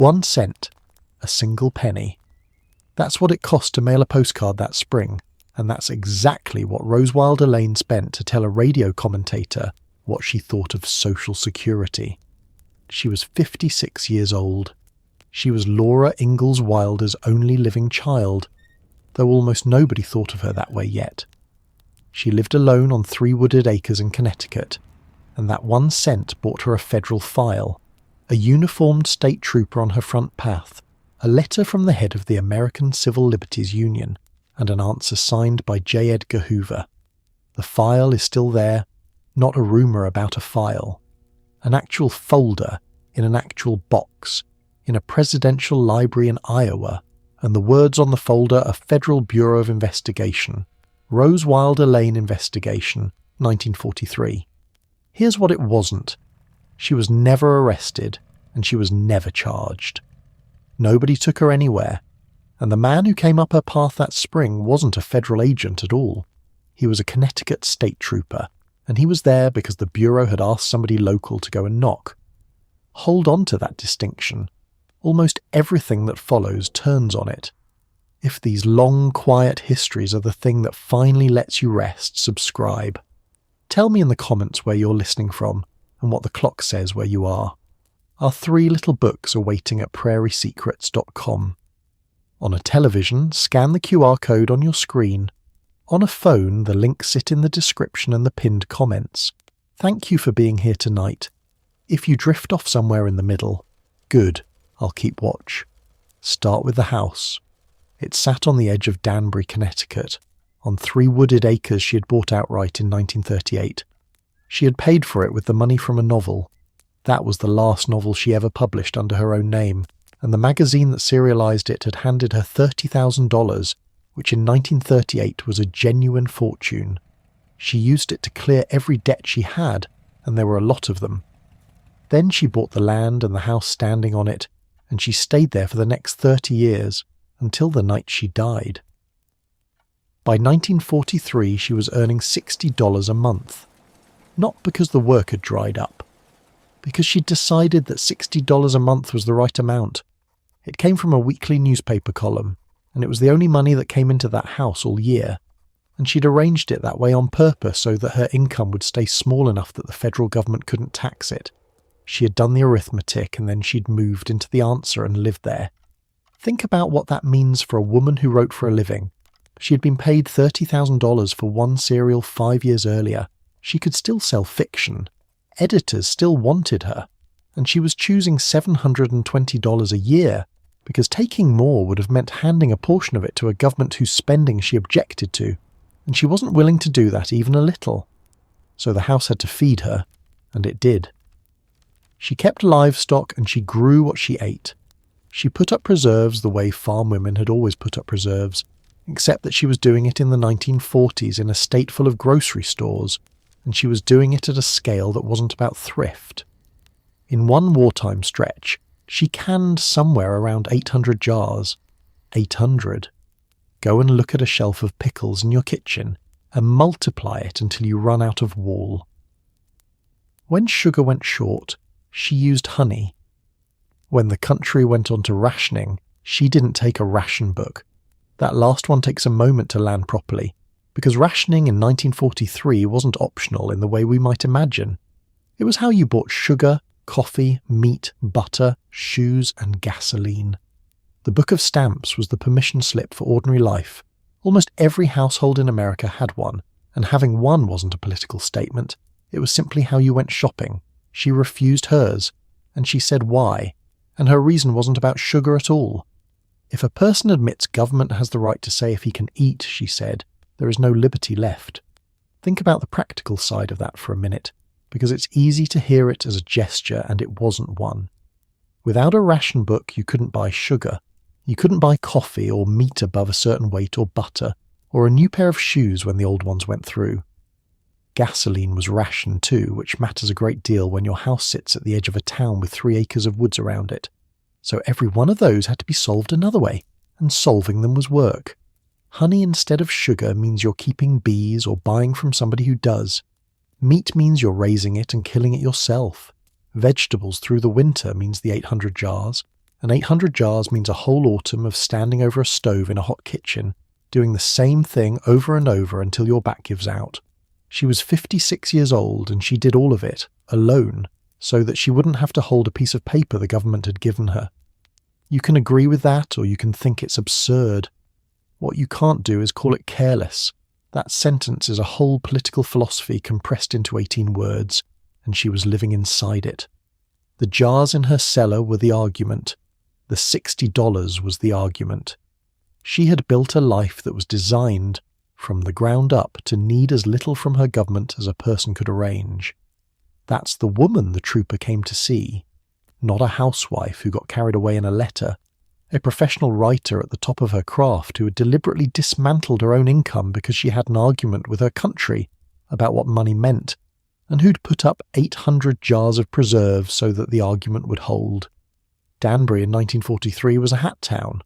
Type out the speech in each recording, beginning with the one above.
1 cent, a single penny. That's what it cost to mail a postcard that spring, and that's exactly what Rose Wilder Lane spent to tell a radio commentator what she thought of Social Security. She was 56 years old. She was Laura Ingalls Wilder's only living child, though almost nobody thought of her that way yet. She lived alone on 3 wooded acres in Connecticut, and that 1 cent bought her a federal file, a uniformed state trooper on her front path, a letter from the head of the American Civil Liberties Union, and an answer signed by J. Edgar Hoover. The file is still there, not a rumour about a file. An actual folder in an actual box in a presidential library in Iowa, and the words on the folder are Federal Bureau of Investigation, Rose Wilder Lane Investigation, 1943. Here's what it wasn't. She was never arrested, and she was never charged. Nobody took her anywhere, and the man who came up her path that spring wasn't a federal agent at all. He was a Connecticut state trooper, and he was there because the Bureau had asked somebody local to go and knock. Hold on to that distinction. Almost everything that follows turns on it. If these long, quiet histories are the thing that finally lets you rest, subscribe. Tell me in the comments where you're listening from and what the clock says where you are. Our 3 little books are waiting at prairiesecrets.com. On a television, scan the QR code on your screen. On a phone, the links sit in the description and the pinned comments. Thank you for being here tonight. If you drift off somewhere in the middle, good, I'll keep watch. Start with the house. It sat on the edge of Danbury, Connecticut, on 3 wooded acres she had bought outright in 1938. She had paid for it with the money from a novel. That was the last novel she ever published under her own name, and the magazine that serialized it had handed her $30,000, which in 1938 was a genuine fortune. She used it to clear every debt she had, and there were a lot of them. Then she bought the land and the house standing on it, and she stayed there for the next 30 years, until the night she died. By 1943 she was earning $60 a month. Not because the work had dried up. Because she'd decided that $60 a month was the right amount. It came from a weekly newspaper column, and it was the only money that came into that house all year, and she'd arranged it that way on purpose so that her income would stay small enough that the federal government couldn't tax it. She had done the arithmetic, and then she'd moved into the answer and lived there. Think about what that means for a woman who wrote for a living. She had been paid $30,000 for 1 serial 5 years earlier. She could still sell fiction. Editors still wanted her, and she was choosing $720 a year, because taking more would have meant handing a portion of it to a government whose spending she objected to, and she wasn't willing to do that even a little. So the house had to feed her, and it did. She kept livestock and she grew what she ate. She put up preserves the way farm women had always put up preserves, except that she was doing it in the 1940s in a state full of grocery stores, and she was doing it at a scale that wasn't about thrift. In one wartime stretch, she canned somewhere around 800 jars. 800. Go and look at a shelf of pickles in your kitchen and multiply it until you run out of wall. When sugar went short, she used honey. When the country went on to rationing, she didn't take a ration book. That last one takes a moment to land properly, because rationing in 1943 wasn't optional in the way we might imagine. It was how you bought sugar, coffee, meat, butter, shoes, and gasoline. The Book of Stamps was the permission slip for ordinary life. Almost every household in America had one, and having one wasn't a political statement. It was simply how you went shopping. She refused hers, and she said why, and her reason wasn't about sugar at all. If a person admits government has the right to say if he can eat, she said, there is no liberty left. Think about the practical side of that for a minute, because it's easy to hear it as a gesture, and it wasn't one. Without a ration book, you couldn't buy sugar. You couldn't buy coffee or meat above a certain weight or butter, or a new pair of shoes when the old ones went through. Gasoline was rationed too, which matters a great deal when your house sits at the edge of a town with 3 acres of woods around it. So every one of those had to be solved another way, and solving them was work. Honey instead of sugar means you're keeping bees or buying from somebody who does. Meat means you're raising it and killing it yourself. Vegetables through the winter means the 800 jars. and 800 jars means a whole autumn of standing over a stove in a hot kitchen, doing the same thing over and over until your back gives out. She was 56 years old and she did all of it, alone, so that she wouldn't have to hold a piece of paper the government had given her. You can agree with that or you can think it's absurd. What you can't do is call it careless. That sentence is a whole political philosophy compressed into 18 words, and she was living inside it. The jars in her cellar were the argument. The $60 was the argument. She had built a life that was designed, from the ground up, to need as little from her government as a person could arrange. That's the woman the trooper came to see, not a housewife who got carried away in a letter, a professional writer at the top of her craft who had deliberately dismantled her own income because she had an argument with her country about what money meant, and who'd put up 800 jars of preserves so that the argument would hold. Danbury in 1943 was a hat town.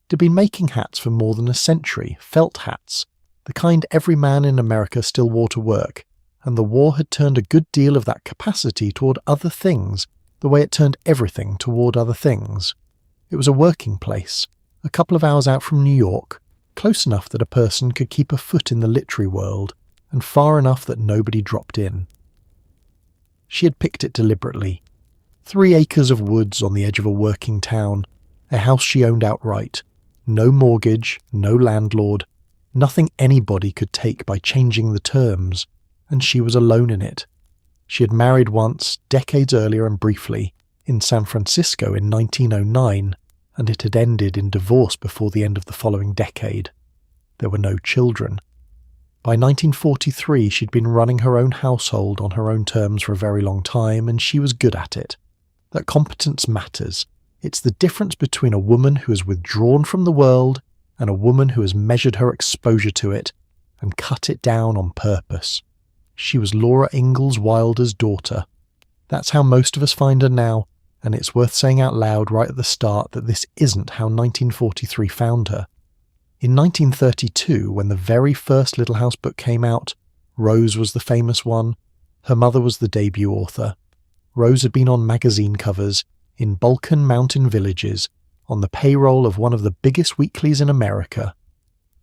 It had been making hats for more than a century, felt hats, the kind every man in America still wore to work, and the war had turned a good deal of that capacity toward other things, the way it turned everything toward other things. It was a working place, a couple of hours out from New York, close enough that a person could keep a foot in the literary world, and far enough that nobody dropped in. She had picked it deliberately. 3 acres of woods on the edge of a working town, a house she owned outright, no mortgage, no landlord, nothing anybody could take by changing the terms, and she was alone in it. She had married once, decades earlier and briefly, in San Francisco in 1909, and it had ended in divorce before the end of the following decade. There were no children. By 1943 she'd been running her own household on her own terms for a very long time, and she was good at it. That competence matters. It's the difference between a woman who has withdrawn from the world and a woman who has measured her exposure to it and cut it down on purpose. She was Laura Ingalls Wilder's daughter. That's how most of us find her now, and it's worth saying out loud right at the start that this isn't how 1943 found her. In 1932, when the very first Little House book came out, Rose was the famous one. Her mother was the debut author. Rose had been on magazine covers, in Balkan mountain villages, on the payroll of one of the biggest weeklies in America.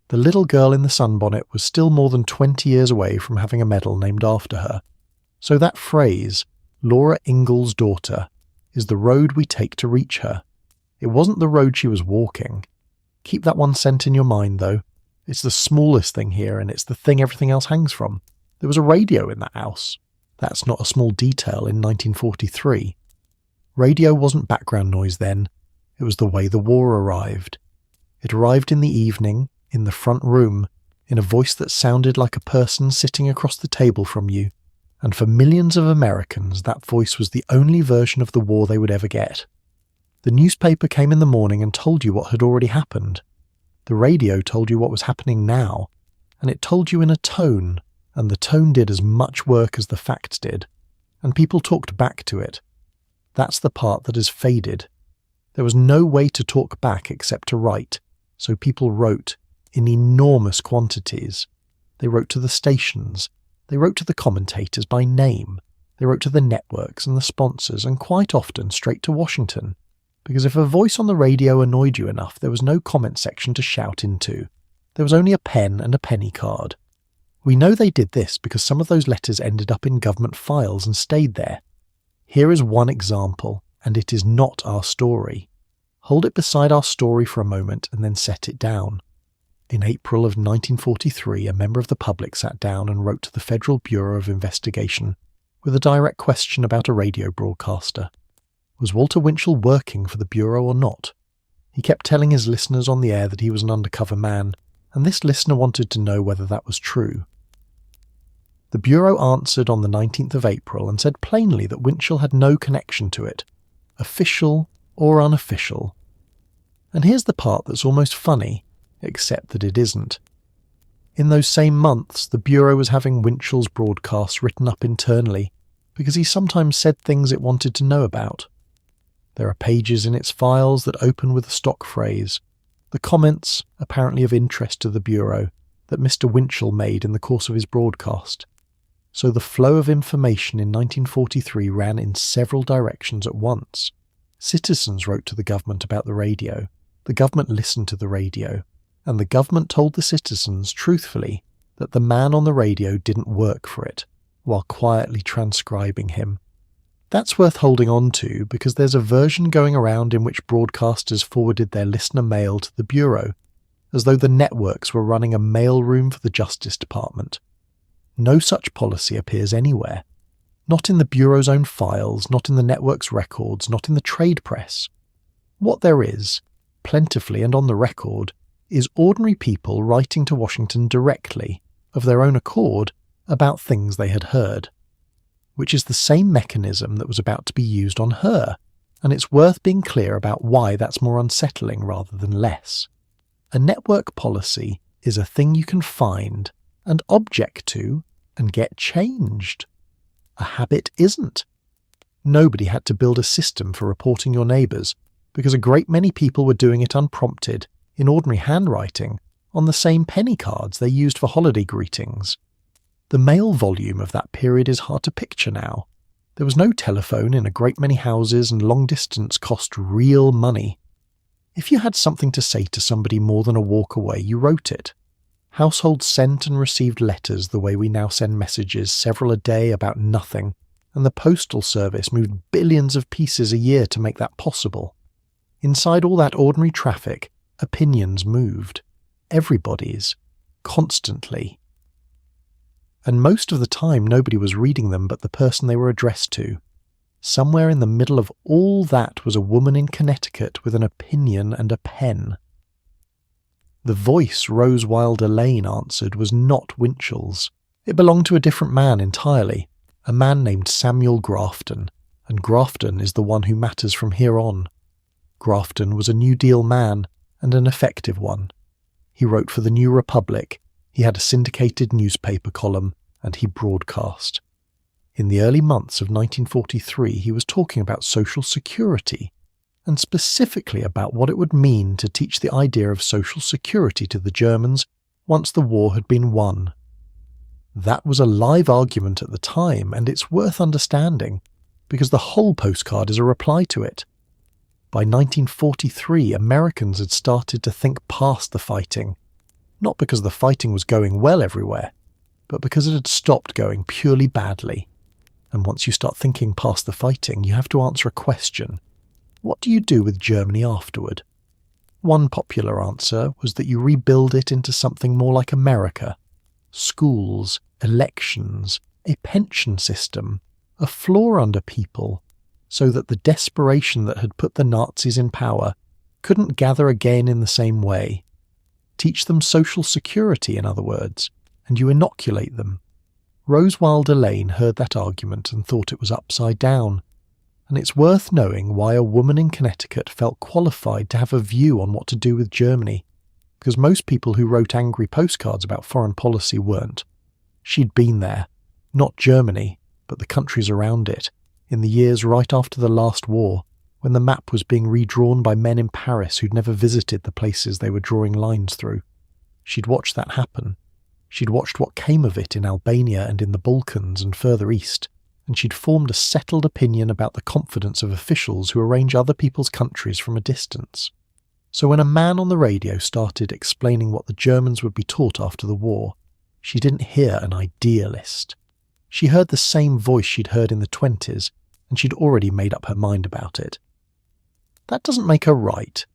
The little girl in the sunbonnet was still more than 20 years away from having a medal named after her. So that phrase, Laura Ingalls' daughter, is the road we take to reach her. It wasn't the road she was walking. Keep that one cent in your mind, though. It's the smallest thing here, and it's the thing everything else hangs from. There was a radio in that house. That's not a small detail in 1943. Radio wasn't background noise then. It was the way the war arrived. It arrived in the evening, in the front room, in a voice that sounded like a person sitting across the table from you, and for millions of Americans that voice was the only version of the war they would ever get. The newspaper came in the morning and told you what had already happened. The radio told you what was happening now, and it told you in a tone, and the tone did as much work as the facts did, and people talked back to it. That's the part that has faded. There was no way to talk back except to write, so people wrote in enormous quantities. They wrote to the stations. They wrote to the commentators by name. They wrote to the networks and the sponsors, and quite often straight to Washington. Because if a voice on the radio annoyed you enough, there was no comment section to shout into. There was only a pen and a penny card. We know they did this because some of those letters ended up in government files and stayed there. Here is one example, and it is not our story. Hold it beside our story for a moment and then set it down. In April of 1943, a member of the public sat down and wrote to the Federal Bureau of Investigation with a direct question about a radio broadcaster. Was Walter Winchell working for the Bureau or not? He kept telling his listeners on the air that he was an undercover man, and this listener wanted to know whether that was true. The Bureau answered on the 19th of April and said plainly that Winchell had no connection to it, official or unofficial. And here's the part that's almost funny, except that it isn't. In those same months, the Bureau was having Winchell's broadcasts written up internally, because he sometimes said things it wanted to know about. There are pages in its files that open with a stock phrase, the comments, apparently of interest to the Bureau, that Mr. Winchell made in the course of his broadcast. So the flow of information in 1943 ran in several directions at once. Citizens wrote to the government about the radio, the government listened to the radio, and the government told the citizens truthfully that the man on the radio didn't work for it, while quietly transcribing him. That's worth holding on to because there's a version going around in which broadcasters forwarded their listener mail to the Bureau, as though the networks were running a mail room for the Justice Department. No such policy appears anywhere. Not in the Bureau's own files, not in the network's records, not in the trade press. What there is, plentifully and on the record, is ordinary people writing to Washington directly, of their own accord, about things they had heard. Which is the same mechanism that was about to be used on her, and it's worth being clear about why that's more unsettling rather than less. A network policy is a thing you can find and object to and get changed. A habit isn't. Nobody had to build a system for reporting your neighbours because a great many people were doing it unprompted, in ordinary handwriting, on the same penny cards they used for holiday greetings. The mail volume of that period is hard to picture now. There was no telephone in a great many houses and long distance cost real money. If you had something to say to somebody more than a walk away, you wrote it. Households sent and received letters the way we now send messages, several a day about nothing, and the postal service moved billions of pieces a year to make that possible. Inside all that ordinary traffic, opinions moved. Everybody's. Constantly. And most of the time nobody was reading them but the person they were addressed to. Somewhere in the middle of all that was a woman in Connecticut with an opinion and a pen. The voice Rose Wilder Lane answered was not Winchell's. It belonged to a different man entirely, a man named Samuel Grafton, and Grafton is the one who matters from here on. Grafton was a New Deal man, and an effective one. He wrote for the New Republic, he had a syndicated newspaper column, and he broadcast. In the early months of 1943 he was talking about Social Security, and specifically about what it would mean to teach the idea of Social Security to the Germans once the war had been won. That was a live argument at the time, and it's worth understanding, because the whole postcard is a reply to it. By 1943, Americans had started to think past the fighting, not because the fighting was going well everywhere, but because it had stopped going purely badly. And once you start thinking past the fighting, you have to answer a question. What do you do with Germany afterward? One popular answer was that you rebuild it into something more like America. Schools, elections, a pension system, a floor under people, so that the desperation that had put the Nazis in power couldn't gather again in the same way. Teach them Social Security, in other words, and you inoculate them. Rose Wilder Lane heard that argument and thought it was upside down, and it's worth knowing why a woman in Connecticut felt qualified to have a view on what to do with Germany, because most people who wrote angry postcards about foreign policy weren't. She'd been there, not Germany, but the countries around it, in the years right after the last war, when the map was being redrawn by men in Paris who'd never visited the places they were drawing lines through. She'd watched that happen. She'd watched what came of it in Albania and in the Balkans and further east, and she'd formed a settled opinion about the confidence of officials who arrange other people's countries from a distance. So when a man on the radio started explaining what the Germans would be taught after the war, she didn't hear an idealist. She heard the same voice she'd heard in the 20s, and she'd already made up her mind about it. That doesn't make her right.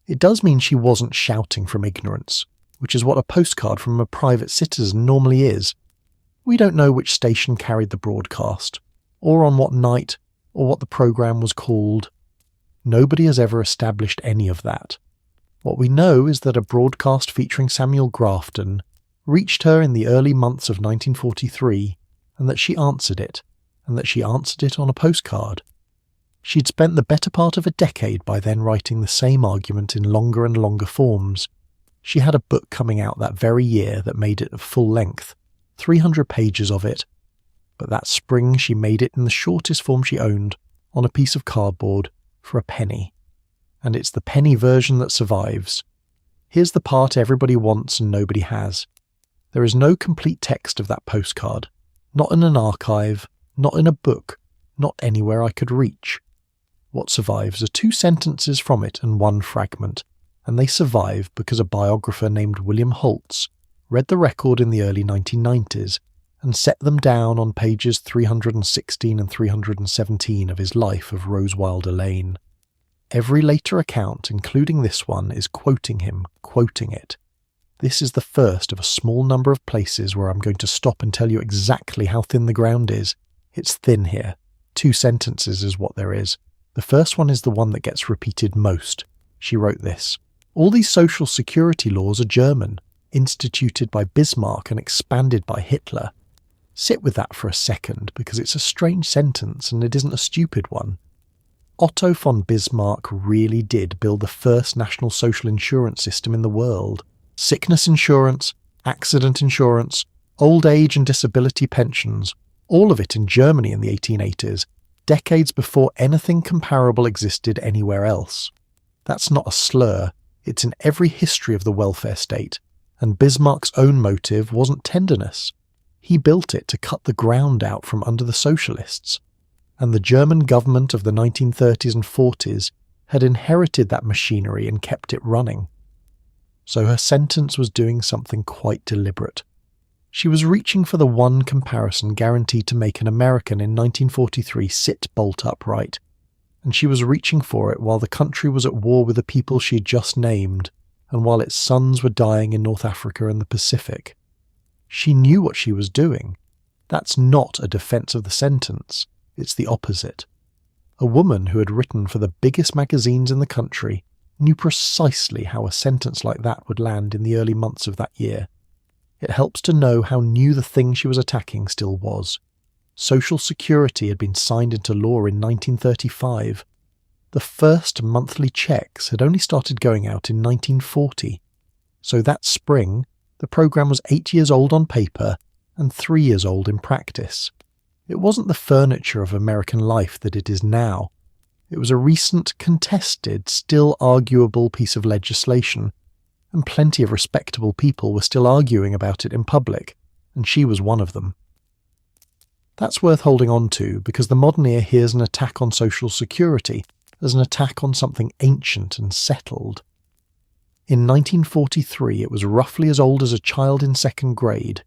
It does mean she wasn't shouting from ignorance, which is what a postcard from a private citizen normally is. We don't know which station carried the broadcast, or on what night, or what the programme was called. Nobody has ever established any of that. What we know is that a broadcast featuring Samuel Grafton reached her in the early months of 1943, and that she answered it, and that she answered it on a postcard. She'd spent the better part of a decade by then writing the same argument in longer and longer forms. She had a book coming out that very year that made it of full length, 300 pages of it, but that spring she made it in the shortest form she owned, on a piece of cardboard, for a penny. And it's the penny version that survives. Here's the part everybody wants and nobody has. There is no complete text of that postcard, not in an archive, not in a book, not anywhere I could reach. What survives are 2 sentences from it and 1 fragment, and they survive because a biographer named William Holtz read the record in the early 1990s and set them down on pages 316 and 317 of his life of Rose Wilder Lane. Every later account, including this one, is quoting him, quoting it. This is the first of a small number of places where I'm going to stop and tell you exactly how thin the ground is. It's thin here. 2 sentences is what there is. The first one is the one that gets repeated most. She wrote this: "All these social security laws are German, instituted by Bismarck and expanded by Hitler." Sit with that for a second, because it's a strange sentence and it isn't a stupid one. Otto von Bismarck really did build the first national social insurance system in the world. Sickness insurance, accident insurance, old age and disability pensions, all of it in Germany in the 1880s, decades before anything comparable existed anywhere else. That's not a slur, it's in every history of the welfare state, and Bismarck's own motive wasn't tenderness. He built it to cut the ground out from under the socialists, and the German government of the 1930s and 40s had inherited that machinery and kept it running. So her sentence was doing something quite deliberate. She was reaching for the one comparison guaranteed to make an American in 1943 sit bolt upright, and she was reaching for it while the country was at war with the people she had just named, and while its sons were dying in North Africa and the Pacific. She knew what she was doing. That's not a defense of the sentence, it's the opposite. A woman who had written for the biggest magazines in the country knew precisely how a sentence like that would land in the early months of that year. It helps to know how new the thing she was attacking still was. Social Security had been signed into law in 1935. The first monthly checks had only started going out in 1940. So that spring, the programme was 8 years old on paper and 3 years old in practice. It wasn't the furniture of American life that it is now. It was a recent, contested, still arguable piece of legislation, and plenty of respectable people were still arguing about it in public, and she was one of them. That's worth holding on to, because the modern ear hears an attack on Social Security as an attack on something ancient and settled. In 1943 it was roughly as old as a child in 2nd grade,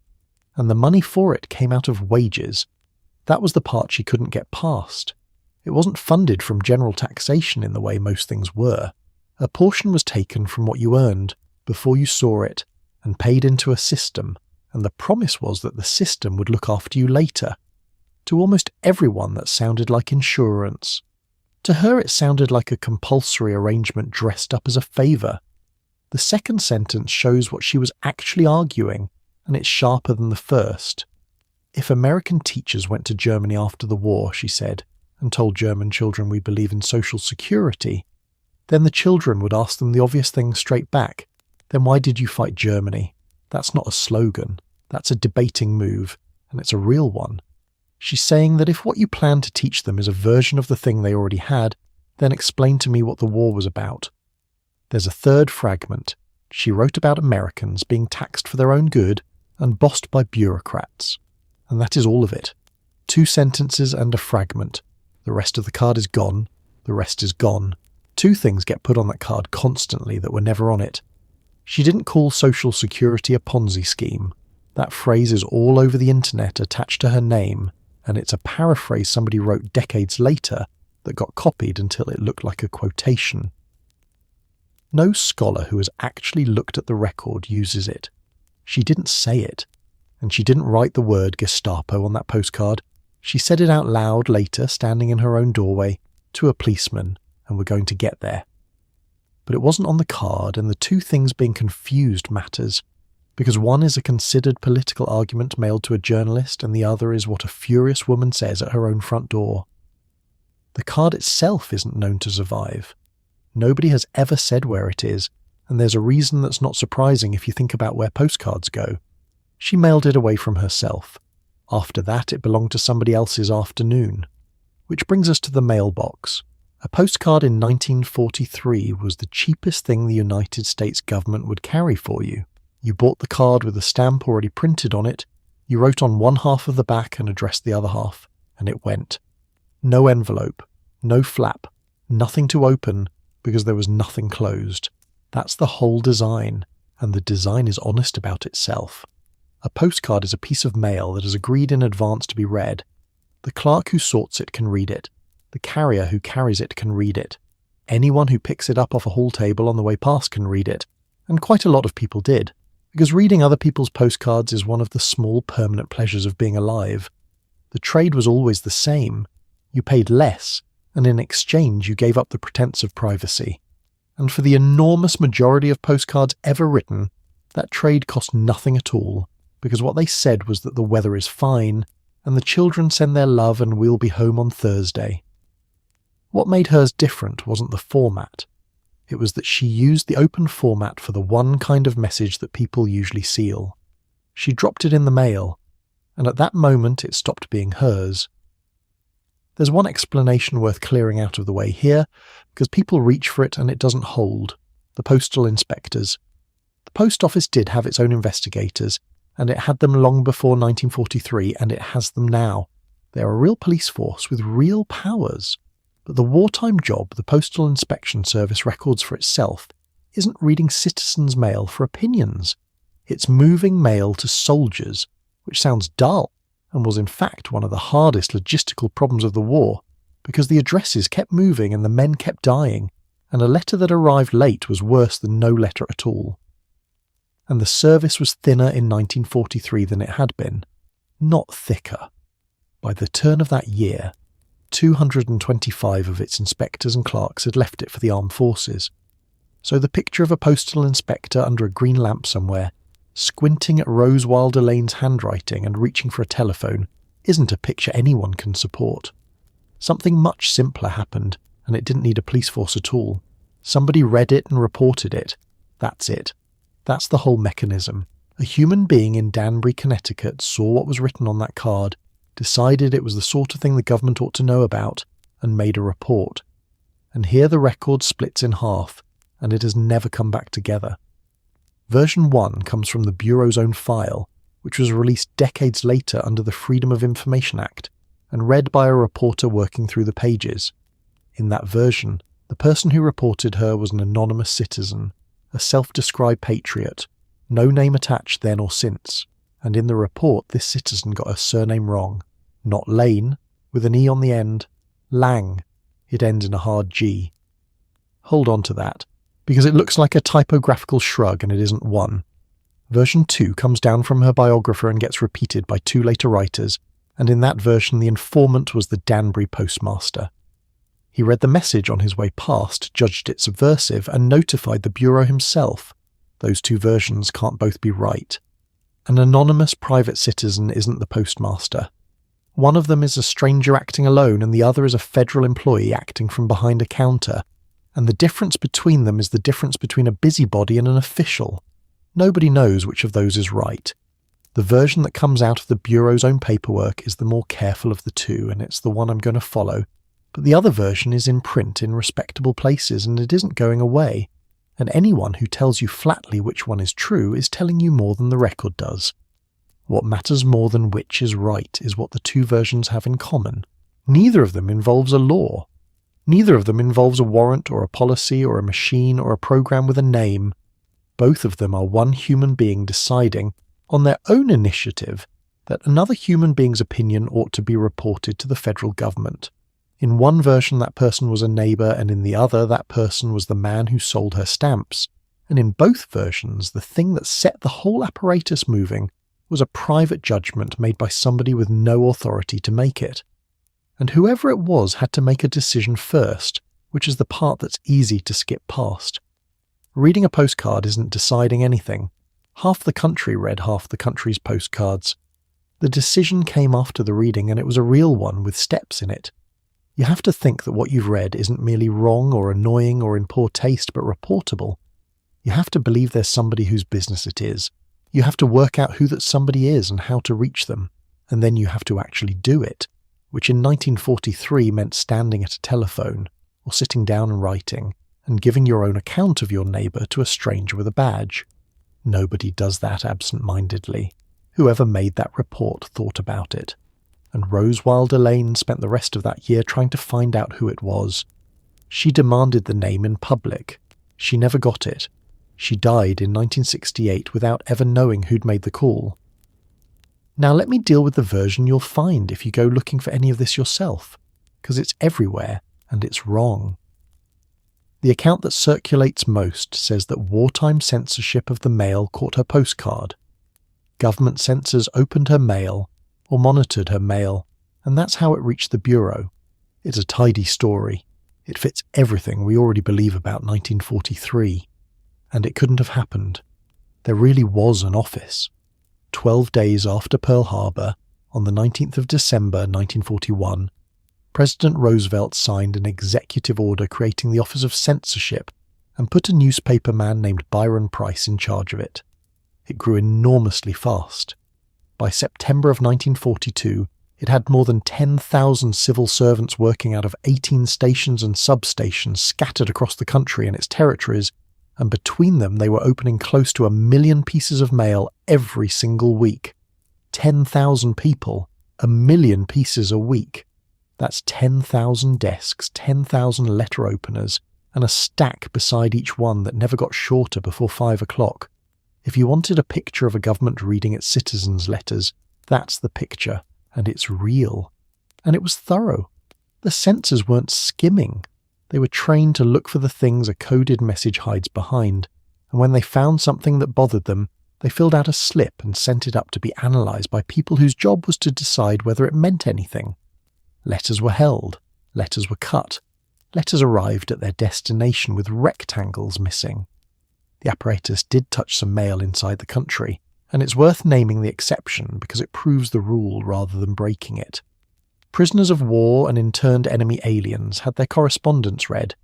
and the money for it came out of wages. That was the part she couldn't get past. It wasn't funded from general taxation in the way most things were. A portion was taken from what you earned before you saw it and paid into a system, and the promise was that the system would look after you later. To almost everyone that sounded like insurance. To her it sounded like a compulsory arrangement dressed up as a favour. The second sentence shows what she was actually arguing, and it's sharper than the first. If American teachers went to Germany after the war, she said, and told German children we believe in Social Security, then the children would ask them the obvious thing straight back. Then why did you fight Germany? That's not a slogan. That's a debating move, and it's a real one. She's saying that if what you plan to teach them is a version of the thing they already had, then explain to me what the war was about. There's a third fragment. She wrote about Americans being taxed for their own good and bossed by bureaucrats. And that is all of it. 2 sentences and a fragment. The rest of the card is gone. The rest is gone. 2 things get put on that card constantly that were never on it. She didn't call Social Security a Ponzi scheme. That phrase is all over the internet attached to her name, and it's a paraphrase somebody wrote decades later that got copied until it looked like a quotation. No scholar who has actually looked at the record uses it. She didn't say it, and she didn't write the word Gestapo on that postcard. She said it out loud later, standing in her own doorway, to a policeman, and we're going to get there. But it wasn't on the card, and the 2 things being confused matters, because one is a considered political argument mailed to a journalist, and the other is what a furious woman says at her own front door. The card itself isn't known to survive. Nobody has ever said where it is, and there's a reason that's not surprising if you think about where postcards go. She mailed it away from herself. After that, it belonged to somebody else's afternoon. Which brings us to the mailbox. A postcard in 1943 was the cheapest thing the United States government would carry for you. You bought the card with a stamp already printed on it, you wrote on one half of the back and addressed the other half, and it went. No envelope, no flap, Nothing to open because there was nothing closed. That's the whole design, and the design is honest about itself. A postcard is a piece of mail that is agreed in advance to be read. The clerk who sorts it can read it. The carrier who carries it can read it. Anyone who picks it up off a hall table on the way past can read it, and quite a lot of people did, because reading other people's postcards is one of the small permanent pleasures of being alive. The trade was always the same. You paid less, and in exchange you gave up the pretense of privacy. And for the enormous majority of postcards ever written, that trade cost nothing at all, because what they said was that the weather is fine, and the children send their love and we'll be home on Thursday. What made hers different wasn't the format. It was that she used the open format for the one kind of message that people usually seal. She dropped it in the mail, and at that moment it stopped being hers. There's one explanation worth clearing out of the way here, because people reach for it and it doesn't hold. The postal inspectors. The post office did have its own investigators, and it had them long before 1943, and it has them now. They're a real police force with real powers. But the wartime job the Postal Inspection Service records for itself isn't reading citizens' mail for opinions. It's moving mail to soldiers, which sounds dull, and was in fact one of the hardest logistical problems of the war, because the addresses kept moving and the men kept dying, and a letter that arrived late was worse than no letter at all. And the service was thinner in 1943 than it had been, not thicker. By the turn of that year, 225 of its inspectors and clerks had left it for the armed forces. So the picture of a postal inspector under a green lamp somewhere, squinting at Rose Wilder Lane's handwriting and reaching for a telephone, isn't a picture anyone can support. Something much simpler happened, and it didn't need a police force at all. Somebody read it and reported it. That's it. That's the whole mechanism. A human being in Danbury, Connecticut saw what was written on that card, decided it was the sort of thing the government ought to know about, and made a report. And here the record splits in half, and it has never come back together. Version 1 comes from the Bureau's own file, which was released decades later under the Freedom of Information Act, and read by a reporter working through the pages. In that version, the person who reported her was an anonymous citizen, a self-described patriot, no name attached then or since. And in the report this citizen got her surname wrong. Not Lane, with an E on the end. Lang. It ends in a hard G. Hold on to that, because it looks like a typographical shrug and it isn't one. Version 2 comes down from her biographer and gets repeated by 2 later writers, and in that version the informant was the Danbury postmaster. He read the message on his way past, judged it subversive, and notified the Bureau himself. Those 2 versions can't both be right. An anonymous private citizen isn't the postmaster. One of them is a stranger acting alone and the other is a federal employee acting from behind a counter, and the difference between them is the difference between a busybody and an official. Nobody knows which of those is right. The version that comes out of the Bureau's own paperwork is the more careful of the 2, and it's the one I'm going to follow, but the other version is in print in respectable places and it isn't going away. And anyone who tells you flatly which one is true is telling you more than the record does. What matters more than which is right is what the 2 versions have in common. Neither of them involves a law. Neither of them involves a warrant or a policy or a machine or a program with a name. Both of them are one human being deciding, on their own initiative, that another human being's opinion ought to be reported to the federal government. In one version that person was a neighbour, and in the other that person was the man who sold her stamps. And in both versions the thing that set the whole apparatus moving was a private judgment made by somebody with no authority to make it. And whoever it was had to make a decision first, which is the part that's easy to skip past. Reading a postcard isn't deciding anything. Half the country read half the country's postcards. The decision came after the reading, and it was a real one with steps in it. You have to think that what you've read isn't merely wrong or annoying or in poor taste, but reportable. You have to believe there's somebody whose business it is. You have to work out who that somebody is and how to reach them, and then you have to actually do it, which in 1943 meant standing at a telephone, or sitting down and writing, and giving your own account of your neighbour to a stranger with a badge. Nobody does that absent-mindedly. Whoever made that report thought about it. And Rose Wilder Lane spent the rest of that year trying to find out who it was. She demanded the name in public. She never got it. She died in 1968 without ever knowing who'd made the call. Now let me deal with the version you'll find if you go looking for any of this yourself, because it's everywhere and it's wrong. The account that circulates most says that wartime censorship of the mail caught her postcard. Government censors opened her mail or monitored her mail, and that's how it reached the Bureau. It's a tidy story. It fits everything we already believe about 1943. And it couldn't have happened. There really was an office. 12 days after Pearl Harbor, on the 19th of December 1941, President Roosevelt signed an executive order creating the Office of Censorship and put a newspaper man named Byron Price in charge of it. It grew enormously fast. By September of 1942, it had more than 10,000 civil servants working out of 18 stations and substations scattered across the country and its territories, and between them they were opening close to 1 million pieces of mail every single week. 10,000 people, 1 million pieces a week. That's 10,000 desks, 10,000 letter openers, and a stack beside each one that never got shorter before 5 o'clock. If you wanted a picture of a government reading its citizens' letters, that's the picture, and it's real. And it was thorough. The censors weren't skimming. They were trained to look for the things a coded message hides behind, and when they found something that bothered them, they filled out a slip and sent it up to be analysed by people whose job was to decide whether it meant anything. Letters were held, letters were cut, letters arrived at their destination with rectangles missing. The apparatus did touch some mail inside the country, and it's worth naming the exception because it proves the rule rather than breaking it. Prisoners of war and interned enemy aliens had their correspondence read,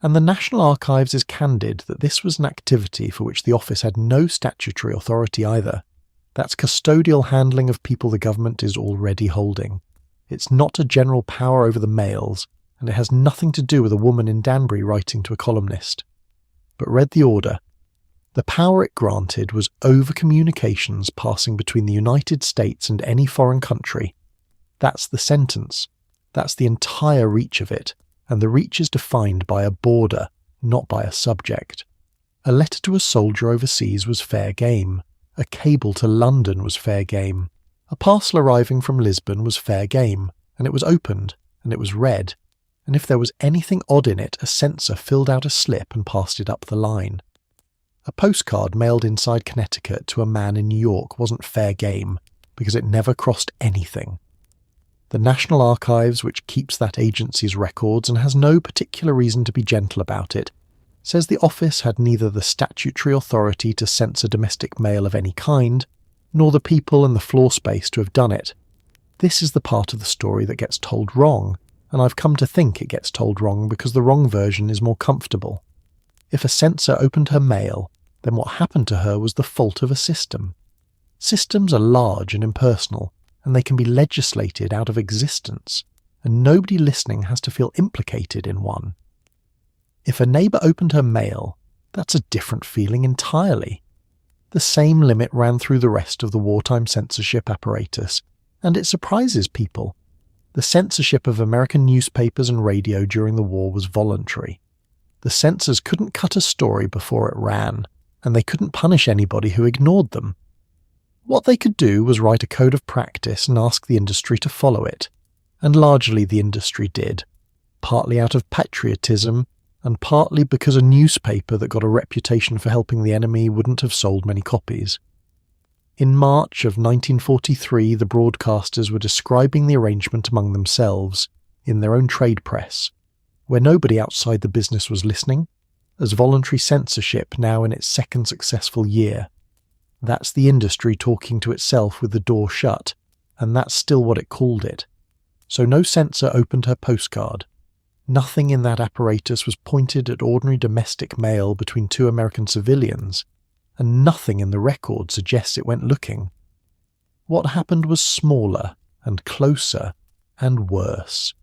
and the National Archives is candid that this was an activity for which the office had no statutory authority either. That's custodial handling of people the government is already holding. It's not a general power over the mails, and it has nothing to do with a woman in Danbury writing to a columnist. But read the order. The power it granted was over communications passing between the United States and any foreign country. That's the sentence. That's the entire reach of it, and the reach is defined by a border, not by a subject. A letter to a soldier overseas was fair game. A cable to London was fair game. A parcel arriving from Lisbon was fair game, and it was opened, and it was read, and if there was anything odd in it, a censor filled out a slip and passed it up the line. A postcard mailed inside Connecticut to a man in New York wasn't fair game, because it never crossed anything. The National Archives, which keeps that agency's records and has no particular reason to be gentle about it, says the office had neither the statutory authority to censor domestic mail of any kind, nor the people and the floor space to have done it. This is the part of the story that gets told wrong, and I've come to think it gets told wrong because the wrong version is more comfortable. If a censor opened her mail, then what happened to her was the fault of a system. Systems are large and impersonal, and they can be legislated out of existence, and nobody listening has to feel implicated in one. If a neighbour opened her mail, that's a different feeling entirely. The same limit ran through the rest of the wartime censorship apparatus, and it surprises people. The censorship of American newspapers and radio during the war was voluntary. The censors couldn't cut a story before it ran, and they couldn't punish anybody who ignored them. What they could do was write a code of practice and ask the industry to follow it, and largely the industry did, partly out of patriotism, and partly because a newspaper that got a reputation for helping the enemy wouldn't have sold many copies. In March of 1943, the broadcasters were describing the arrangement among themselves, in their own trade press, where nobody outside the business was listening, as voluntary censorship now in its second successful year. That's the industry talking to itself with the door shut, and that's still what it called it. So no censor opened her postcard. Nothing in that apparatus was pointed at ordinary domestic mail between two American civilians, and nothing in the record suggests it went looking. What happened was smaller and closer and worse.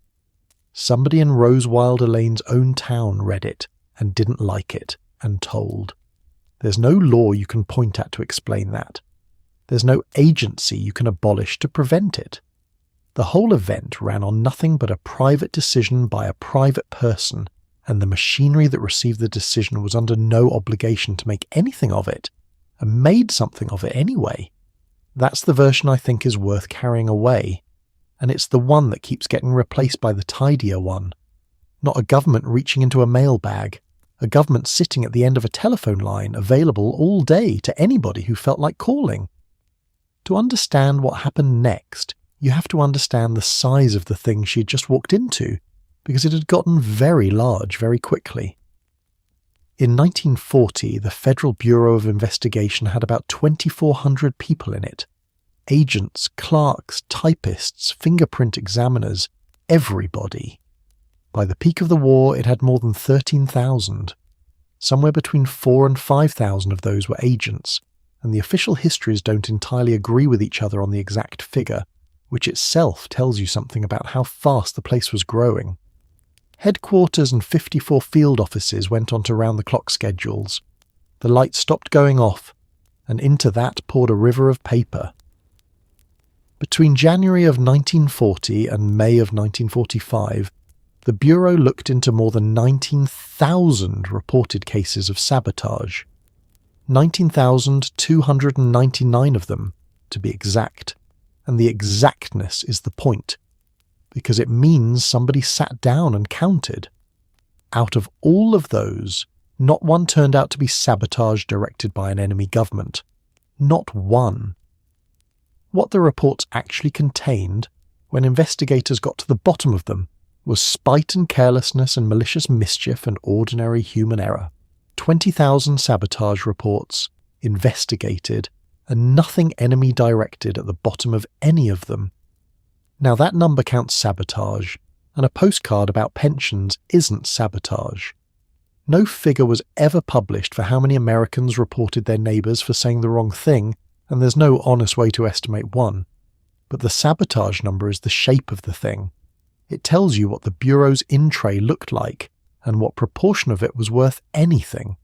Somebody in Rose Wilder Lane's own town read it and didn't like it and told. There's no law you can point at to explain that. There's no agency you can abolish to prevent it. The whole event ran on nothing but a private decision by a private person and the machinery that received the decision was under no obligation to make anything of it, and made something of it anyway. That's the version I think is worth carrying away, and it's the one that keeps getting replaced by the tidier one. Not a government reaching into a mailbag, a government sitting at the end of a telephone line available all day to anybody who felt like calling. To understand what happened next, you have to understand the size of the thing she'd just walked into, because it had gotten very large very quickly. In 1940, the Federal Bureau of Investigation had about 2,400 people in it. Agents, clerks, typists, fingerprint examiners, everybody. By the peak of the war, it had more than 13,000. Somewhere between 4,000 and 5,000 of those were agents, and the official histories don't entirely agree with each other on the exact figure, which itself tells you something about how fast the place was growing. Headquarters and 54 field offices went on to round-the-clock schedules. The lights stopped going off, and into that poured a river of paper. Between January of 1940 and May of 1945, the Bureau looked into more than 19,000 reported cases of sabotage. 19,299 of them, to be exact, and the exactness is the point, because it means somebody sat down and counted. Out of all of those, not one turned out to be sabotage directed by an enemy government. Not one. What the reports actually contained, when investigators got to the bottom of them, was spite and carelessness and malicious mischief and ordinary human error. 20,000 sabotage reports, investigated, and nothing enemy-directed at the bottom of any of them. Now that number counts sabotage, and a postcard about pensions isn't sabotage. No figure was ever published for how many Americans reported their neighbours for saying the wrong thing, and there's no honest way to estimate one. But the sabotage number is the shape of the thing. It tells you what the Bureau's in-tray looked like, and what proportion of it was worth anything.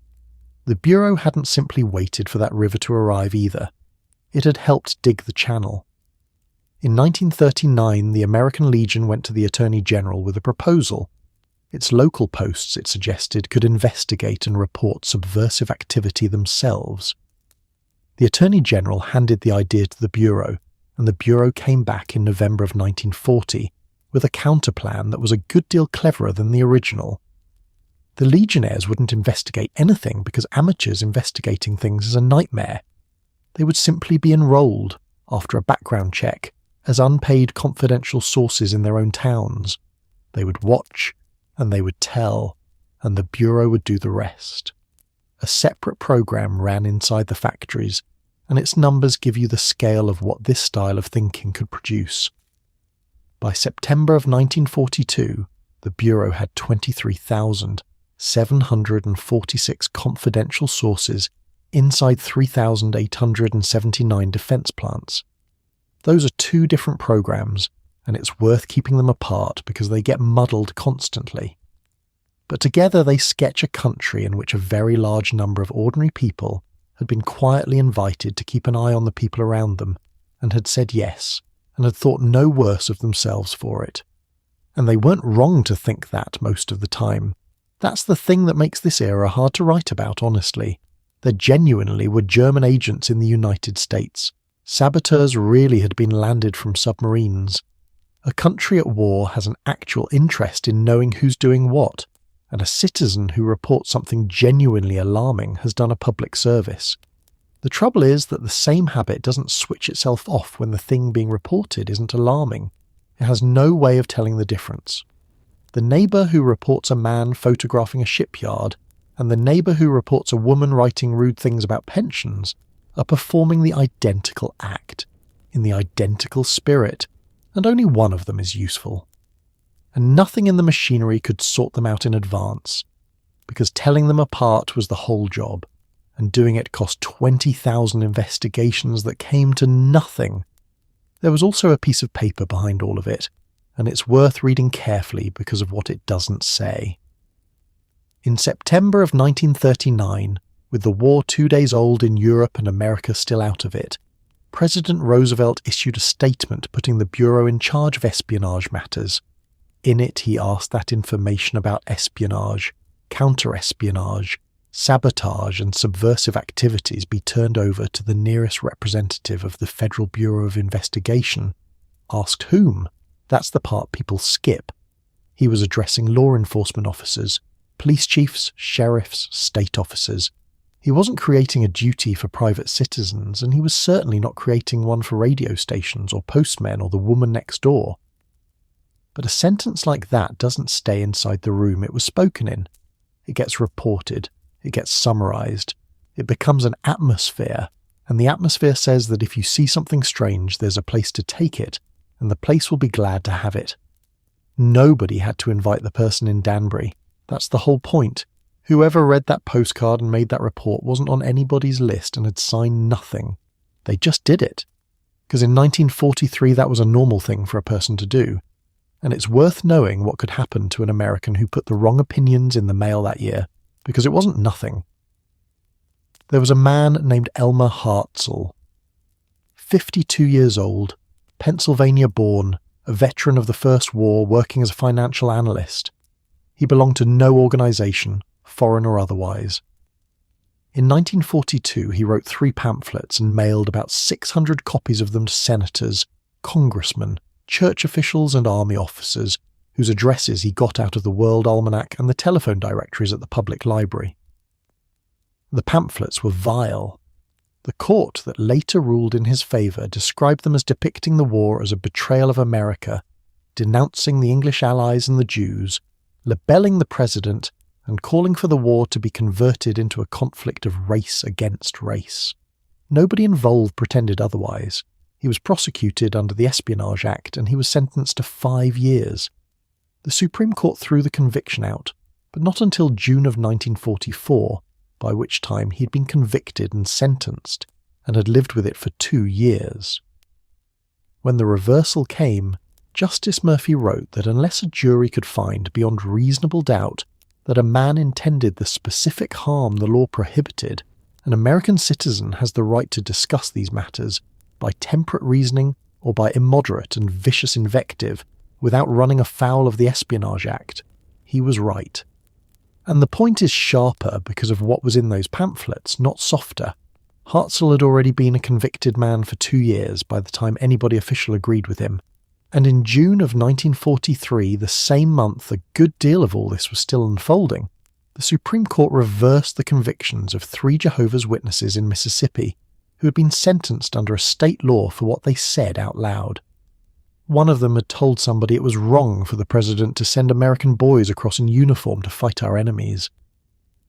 The Bureau hadn't simply waited for that river to arrive either. It had helped dig the channel. In 1939, the American Legion went to the Attorney General with a proposal. Its local posts, it suggested, could investigate and report subversive activity themselves. The Attorney General handed the idea to the Bureau, and the Bureau came back in November of 1940 with a counterplan that was a good deal cleverer than the original. The Legionnaires wouldn't investigate anything because amateurs investigating things is a nightmare. They would simply be enrolled, after a background check, as unpaid confidential sources in their own towns. They would watch, and they would tell, and the Bureau would do the rest. A separate program ran inside the factories, and its numbers give you the scale of what this style of thinking could produce. By September of 1942, the Bureau had 23,746 confidential sources inside 3,879 defense plants. Those are two different programs, and it's worth keeping them apart because they get muddled constantly. But together they sketch a country in which a very large number of ordinary people had been quietly invited to keep an eye on the people around them, and had said yes, and had thought no worse of themselves for it. And they weren't wrong to think that most of the time. That's the thing that makes this era hard to write about, honestly. There genuinely were German agents in the United States. Saboteurs really had been landed from submarines. A country at war has an actual interest in knowing who's doing what, and a citizen who reports something genuinely alarming has done a public service. The trouble is that the same habit doesn't switch itself off when the thing being reported isn't alarming. It has no way of telling the difference. The neighbour who reports a man photographing a shipyard and the neighbour who reports a woman writing rude things about pensions are performing the identical act, in the identical spirit, and only one of them is useful. And nothing in the machinery could sort them out in advance, because telling them apart was the whole job, and doing it cost 20,000 investigations that came to nothing. There was also a piece of paper behind all of it, and it's worth reading carefully because of what it doesn't say. In September of 1939, with the war 2 days old in Europe and America still out of it, President Roosevelt issued a statement putting the Bureau in charge of espionage matters. In it, he asked that information about espionage, counter-espionage, sabotage and subversive activities be turned over to the nearest representative of the Federal Bureau of Investigation. Asked whom? That's the part people skip. He was addressing law enforcement officers, police chiefs, sheriffs, state officers. He wasn't creating a duty for private citizens, and he was certainly not creating one for radio stations or postmen or the woman next door. But a sentence like that doesn't stay inside the room it was spoken in. It gets reported, it gets summarized, it becomes an atmosphere, and the atmosphere says that if you see something strange, there's a place to take it, and the place will be glad to have it. Nobody had to invite the person in Danbury. That's the whole point. Whoever read that postcard and made that report wasn't on anybody's list and had signed nothing. They just did it. Because in 1943 that was a normal thing for a person to do. And it's worth knowing what could happen to an American who put the wrong opinions in the mail that year, because it wasn't nothing. There was a man named Elmer Hartzell. 52 years old, Pennsylvania born, a veteran of the First War working as a financial analyst. He belonged to no organisation, foreign or otherwise. In 1942 he wrote 3 pamphlets and mailed about 600 copies of them to senators, congressmen, church officials and army officers, whose addresses he got out of the World Almanac and the telephone directories at the public library. The pamphlets were vile. The court that later ruled in his favour described them as depicting the war as a betrayal of America, denouncing the English allies and the Jews, libelling the president, and calling for the war to be converted into a conflict of race against race. Nobody involved pretended otherwise. He was prosecuted under the Espionage Act and he was sentenced to 5 years. The Supreme Court threw the conviction out, but not until June of 1944, by which time he had been convicted and sentenced, and had lived with it for 2 years. When the reversal came, Justice Murphy wrote that unless a jury could find beyond reasonable doubt that a man intended the specific harm the law prohibited, an American citizen has the right to discuss these matters by temperate reasoning or by immoderate and vicious invective without running afoul of the Espionage Act, he was right. And the point is sharper because of what was in those pamphlets, not softer. Hartzell had already been a convicted man for 2 years by the time anybody official agreed with him. And in June of 1943, the same month a good deal of all this was still unfolding, the Supreme Court reversed the convictions of 3 Jehovah's Witnesses in Mississippi who had been sentenced under a state law for what they said out loud. One of them had told somebody it was wrong for the president to send American boys across in uniform to fight our enemies.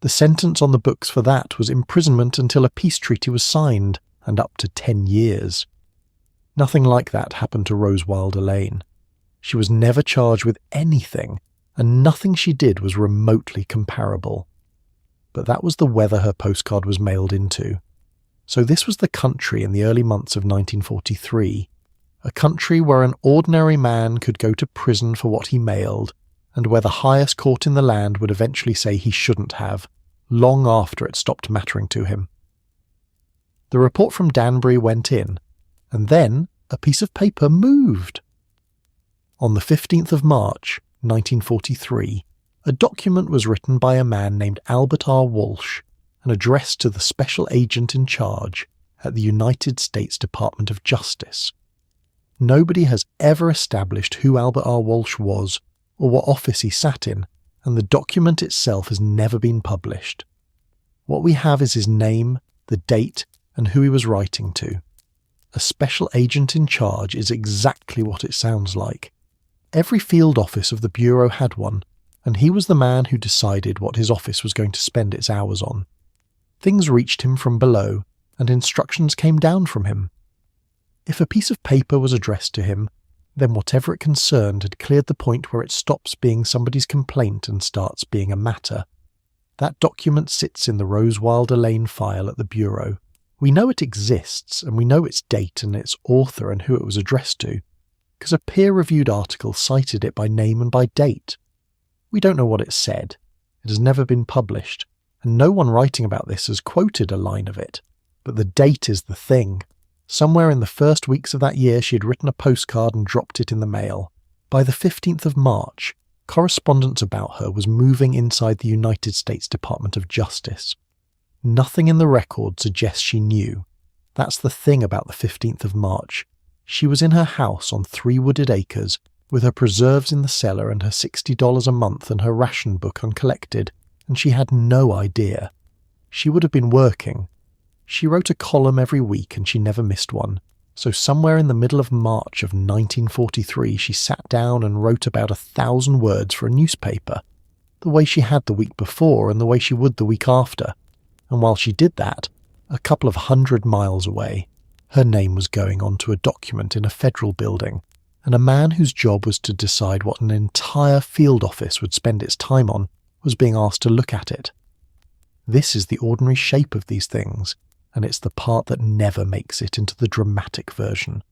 The sentence on the books for that was imprisonment until a peace treaty was signed, and up to 10 years. Nothing like that happened to Rose Wilder Lane. She was never charged with anything, and nothing she did was remotely comparable. But that was the weather her postcard was mailed into. So this was the country in the early months of 1943. A country where an ordinary man could go to prison for what he mailed, and where the highest court in the land would eventually say he shouldn't have, long after it stopped mattering to him. The report from Danbury went in, and then a piece of paper moved. On the 15th of March, 1943, a document was written by a man named Albert R. Walsh and addressed to the special agent in charge at the United States Department of Justice. Nobody has ever established who Albert R. Walsh was or what office he sat in, and the document itself has never been published. What we have is his name, the date, and who he was writing to. A special agent in charge is exactly what it sounds like. Every field office of the Bureau had one, and he was the man who decided what his office was going to spend its hours on. Things reached him from below, and instructions came down from him. If a piece of paper was addressed to him, then whatever it concerned had cleared the point where it stops being somebody's complaint and starts being a matter. That document sits in the Rose Wilder Lane file at the Bureau. We know it exists, and we know its date and its author and who it was addressed to, because a peer-reviewed article cited it by name and by date. We don't know what it said. It has never been published, and no one writing about this has quoted a line of it. But the date is the thing. Somewhere in the first weeks of that year she had written a postcard and dropped it in the mail. By the 15th of March, correspondence about her was moving inside the United States Department of Justice. Nothing in the record suggests she knew. That's the thing about the 15th of March. She was in her house on 3 wooded acres, with her preserves in the cellar and her $60 a month and her ration book uncollected, and she had no idea. She would have been working. She wrote a column every week and she never missed one. So somewhere in the middle of March of 1943, she sat down and wrote about 1,000 words for a newspaper, the way she had the week before and the way she would the week after. And while she did that, a couple of 100 miles away, her name was going onto a document in a federal building, and a man whose job was to decide what an entire field office would spend its time on was being asked to look at it. This is the ordinary shape of these things, and it's the part that never makes it into the dramatic version.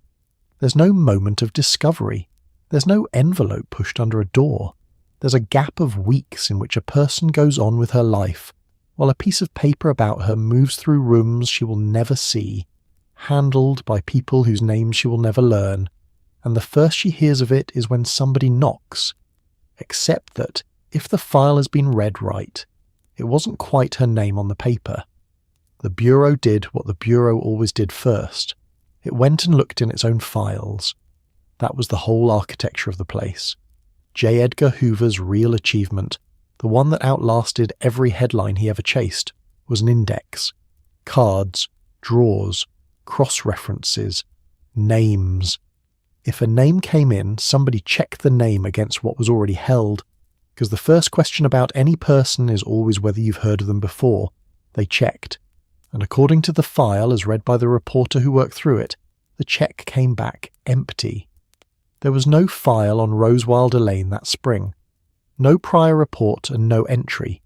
There's no moment of discovery. There's no envelope pushed under a door. There's a gap of weeks in which a person goes on with her life, while a piece of paper about her moves through rooms she will never see, handled by people whose names she will never learn, and the first she hears of it is when somebody knocks, except that, if the file has been read right, it wasn't quite her name on the paper. The Bureau did what the Bureau always did first. It went and looked in its own files. That was the whole architecture of the place. J. Edgar Hoover's real achievement, the one that outlasted every headline he ever chased, was an index. Cards, drawers, cross-references, names. If a name came in, somebody checked the name against what was already held, because the first question about any person is always whether you've heard of them before. They checked, and according to the file as read by the reporter who worked through it, the check came back empty. There was no file on Rose Wilder Lane that spring, no prior report and no entry,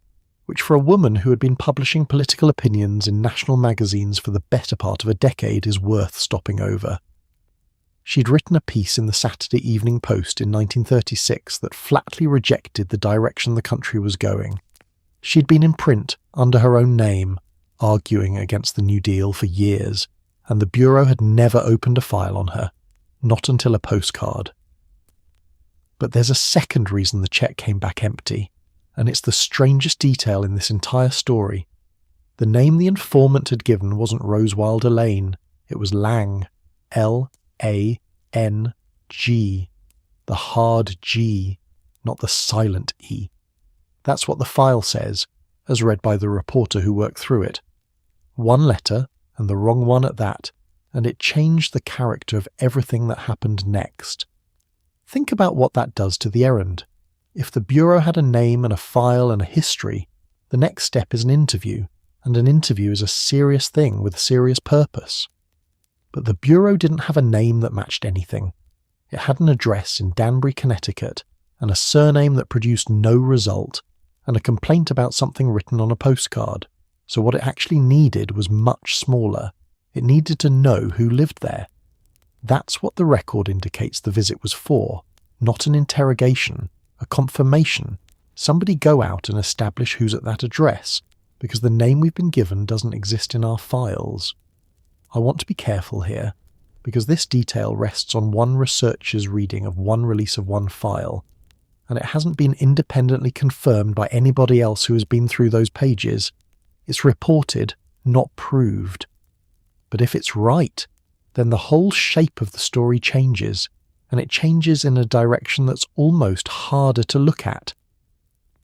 which for a woman who had been publishing political opinions in national magazines for the better part of a decade is worth stopping over. She'd written a piece in the Saturday Evening Post in 1936 that flatly rejected the direction the country was going. She'd been in print under her own name, arguing against the New Deal for years, and the Bureau had never opened a file on her, not until a postcard. But there's a second reason the check came back empty, and it's the strangest detail in this entire story. The name the informant had given wasn't Rose Wilder Lane, it was Lang, L-A-N-G, the hard G, not the silent E. That's what the file says, as read by the reporter who worked through it. One letter, and the wrong one at that, and it changed the character of everything that happened next. Think about what that does to the errand. If the Bureau had a name and a file and a history, the next step is an interview, and an interview is a serious thing with a serious purpose. But the Bureau didn't have a name that matched anything. It had an address in Danbury, Connecticut, and a surname that produced no result, and a complaint about something written on a postcard. So what it actually needed was much smaller. It needed to know who lived there. That's what the record indicates the visit was for, not an interrogation, a confirmation. Somebody go out and establish who's at that address, because the name we've been given doesn't exist in our files. I want to be careful here, because this detail rests on one researcher's reading of one release of one file, and it hasn't been independently confirmed by anybody else who has been through those pages. It's reported, not proved. But if it's right, then the whole shape of the story changes, and it changes in a direction that's almost harder to look at.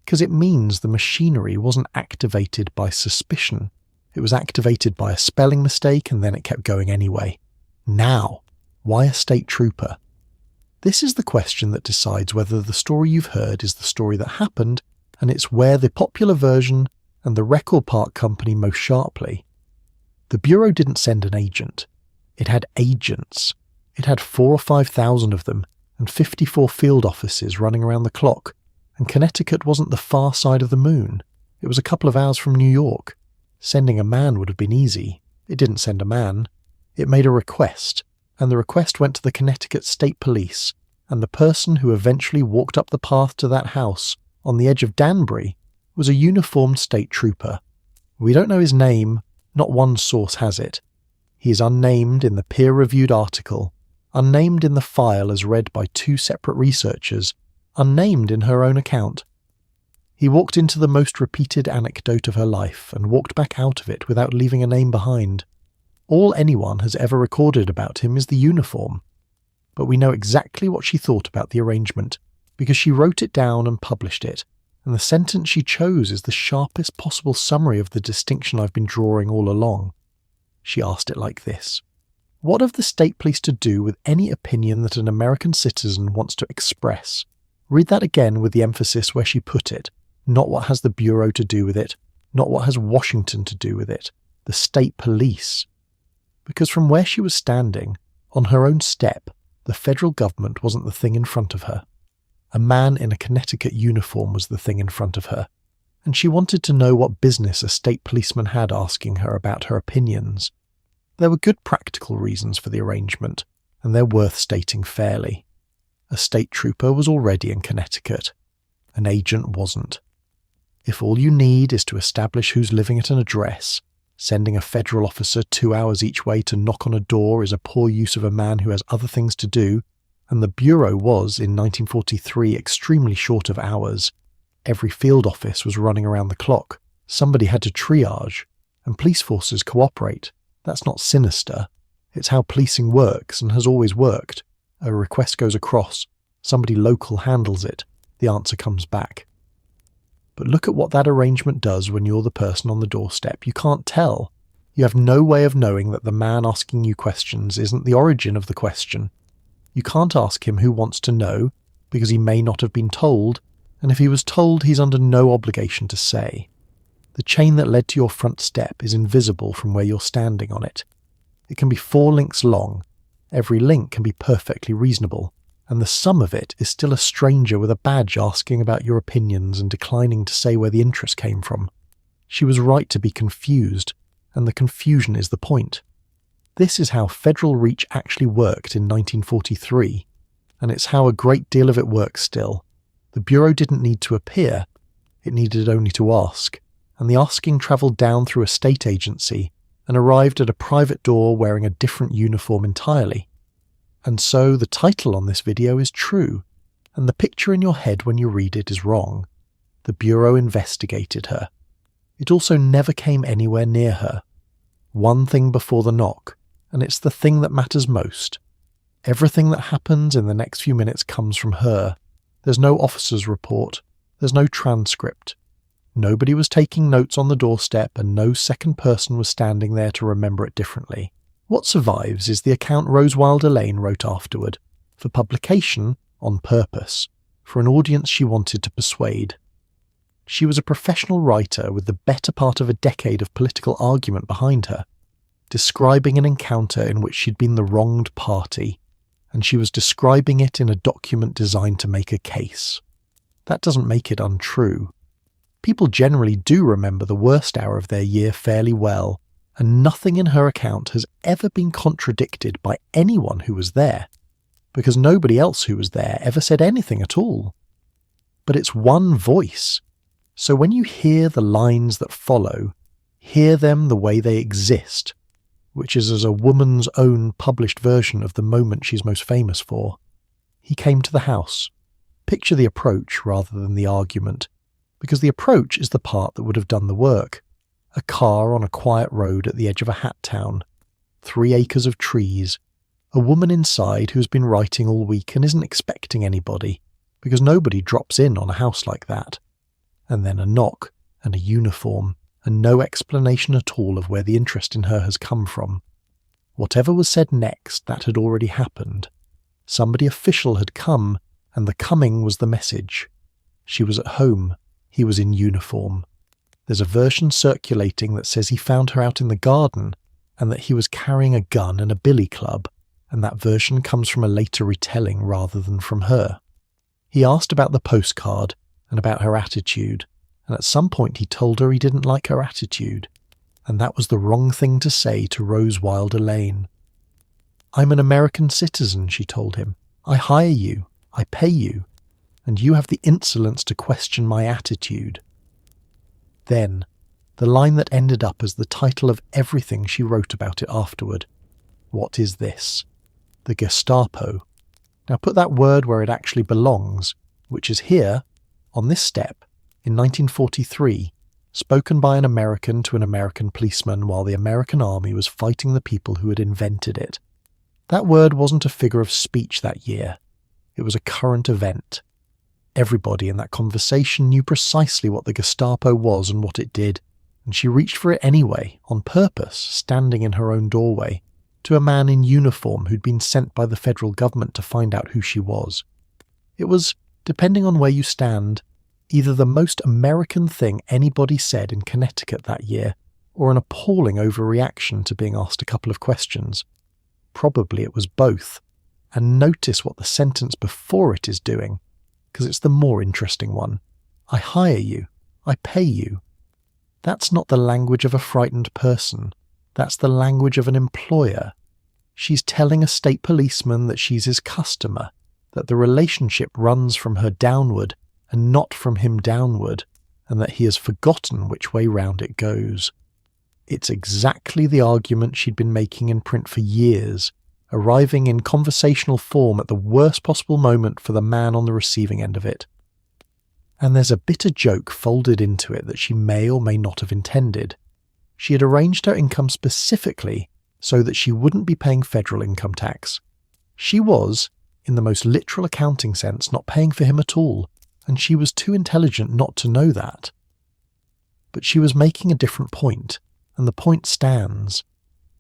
Because it means the machinery wasn't activated by suspicion. It was activated by a spelling mistake, and then it kept going anyway. Now, why a state trooper? This is the question that decides whether the story you've heard is the story that happened, and it's where the popular version and the Record Park Company most sharply. The Bureau didn't send an agent. It had agents. It had 4,000 or 5,000 of them, and 54 field offices running around the clock, and Connecticut wasn't the far side of the moon. It was a couple of hours from New York. Sending a man would have been easy. It didn't send a man. It made a request, and the request went to the Connecticut State Police, and the person who eventually walked up the path to that house, on the edge of Danbury, was a uniformed state trooper. We don't know his name, not one source has it. He is unnamed in the peer-reviewed article, unnamed in the file as read by 2 separate researchers, unnamed in her own account. He walked into the most repeated anecdote of her life and walked back out of it without leaving a name behind. All anyone has ever recorded about him is the uniform. But we know exactly what she thought about the arrangement, because she wrote it down and published it, and the sentence she chose is the sharpest possible summary of the distinction I've been drawing all along. She asked it like this: what have the state police to do with any opinion that an American citizen wants to express? Read that again with the emphasis where she put it. Not what has the Bureau to do with it, not what has Washington to do with it, the state police. Because from where she was standing, on her own step, the federal government wasn't the thing in front of her. A man in a Connecticut uniform was the thing in front of her, and she wanted to know what business a state policeman had asking her about her opinions. There were good practical reasons for the arrangement, and they're worth stating fairly. A state trooper was already in Connecticut. An agent wasn't. If all you need is to establish who's living at an address, sending a federal officer 2 hours each way to knock on a door is a poor use of a man who has other things to do, and the Bureau was, in 1943, extremely short of hours. Every field office was running around the clock. Somebody had to triage, and police forces cooperate. That's not sinister. It's how policing works and has always worked. A request goes across. Somebody local handles it. The answer comes back. But look at what that arrangement does when you're the person on the doorstep. You can't tell. You have no way of knowing that the man asking you questions isn't the origin of the question. You can't ask him who wants to know, because he may not have been told, and if he was told, he's under no obligation to say. The chain that led to your front step is invisible from where you're standing on it. It can be 4 links long. Every link can be perfectly reasonable, and the sum of it is still a stranger with a badge asking about your opinions and declining to say where the interest came from. She was right to be confused, and the confusion is the point. This is how federal reach actually worked in 1943, and it's how a great deal of it works still. The Bureau didn't need to appear, it needed only to ask, and the asking travelled down through a state agency and arrived at a private door wearing a different uniform entirely. And so the title on this video is true, and the picture in your head when you read it is wrong. The Bureau investigated her. It also never came anywhere near her. One thing before the knock, and it's the thing that matters most. Everything that happens in the next few minutes comes from her. There's no officer's report. There's no transcript. Nobody was taking notes on the doorstep, and no second person was standing there to remember it differently. What survives is the account Rose Wilder Lane wrote afterward, for publication on purpose, for an audience she wanted to persuade. She was a professional writer with the better part of a decade of political argument behind her, describing an encounter in which she'd been the wronged party, and she was describing it in a document designed to make a case. That doesn't make it untrue. People generally do remember the worst hour of their year fairly well, and nothing in her account has ever been contradicted by anyone who was there, because nobody else who was there ever said anything at all. But it's one voice, so when you hear the lines that follow, hear them the way they exist, which is as a woman's own published version of the moment she's most famous for. He came to the house. Picture the approach rather than the argument, because the approach is the part that would have done the work. A car on a quiet road at the edge of a hat town, 3 acres of trees, a woman inside who's been writing all week and isn't expecting anybody, because nobody drops in on a house like that. And then a knock, and a uniform, and no explanation at all of where the interest in her has come from. Whatever was said next, that had already happened. Somebody official had come, and the coming was the message. She was at home, he was in uniform. There's a version circulating that says he found her out in the garden, and that he was carrying a gun and a billy club, and that version comes from a later retelling rather than from her. He asked about the postcard, and about her attitude, and at some point he told her he didn't like her attitude, and that was the wrong thing to say to Rose Wilder Lane. "I'm an American citizen," she told him. "I hire you, I pay you, and you have the insolence to question my attitude." Then, the line that ended up as the title of everything she wrote about it afterward. What is this? The Gestapo. Now put that word where it actually belongs. which is here, on this step, in 1943, spoken by an American to an American policeman while the American army was fighting the people who had invented it. That word wasn't a figure of speech that year. It was a current event. Everybody in that conversation knew precisely what the Gestapo was and what it did, and she reached for it anyway, on purpose, standing in her own doorway, to a man in uniform who'd been sent by the federal government to find out who she was. It was, depending on where you stand, either the most American thing anybody said in Connecticut that year, or an appalling overreaction to being asked a couple of questions. Probably it was both. And notice what the sentence before it is doing, because it's the more interesting one. I hire you. I pay you. That's not the language of a frightened person. That's the language of an employer. She's telling a state policeman that she's his customer, that the relationship runs from her downward and not from him downward, and that he has forgotten which way round it goes. It's exactly the argument she'd been making in print for years, arriving in conversational form at the worst possible moment for the man on the receiving end of it. And there's a bitter joke folded into it that she may or may not have intended. She had arranged her income specifically so that she wouldn't be paying federal income tax. She was, in the most literal accounting sense, not paying for him at all, and she was too intelligent not to know that. But she was making a different point, and the point stands.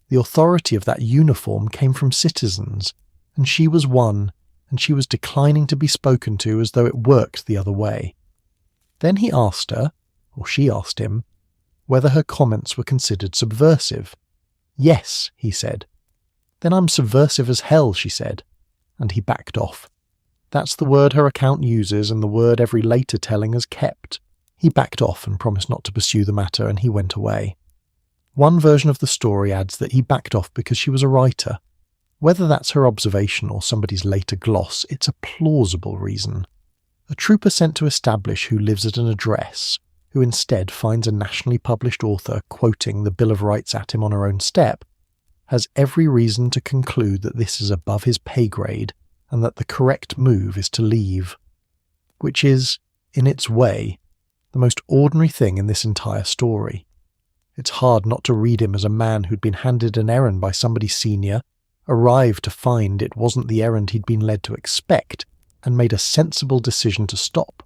The authority of that uniform came from citizens, and she was one, and she was declining to be spoken to as though it worked the other way. Then he asked her, or she asked him, whether her comments were considered subversive. Yes, he said. Then I'm subversive as hell, she said, and he backed off. That's the word her account uses and the word every later telling has kept. He backed off and promised not to pursue the matter, and he went away. One version of the story adds that he backed off because she was a writer. Whether that's her observation or somebody's later gloss, it's a plausible reason. A trooper sent to establish who lives at an address, who instead finds a nationally published author quoting the Bill of Rights at him on her own step, has every reason to conclude that this is above his pay grade and that the correct move is to leave. Which is, in its way, the most ordinary thing in this entire story. It's hard not to read him as a man who'd been handed an errand by somebody senior, arrived to find it wasn't the errand he'd been led to expect, and made a sensible decision to stop.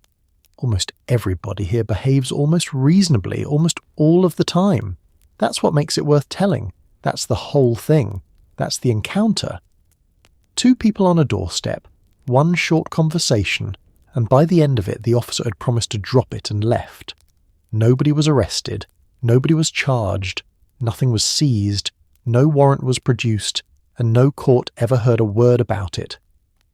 Almost everybody here behaves almost reasonably, almost all of the time. That's what makes it worth telling. That's the whole thing. That's the encounter. Two people on a doorstep, one short conversation, and by the end of it the officer had promised to drop it and left. Nobody was arrested. Nobody was charged, nothing was seized, no warrant was produced, and no court ever heard a word about it.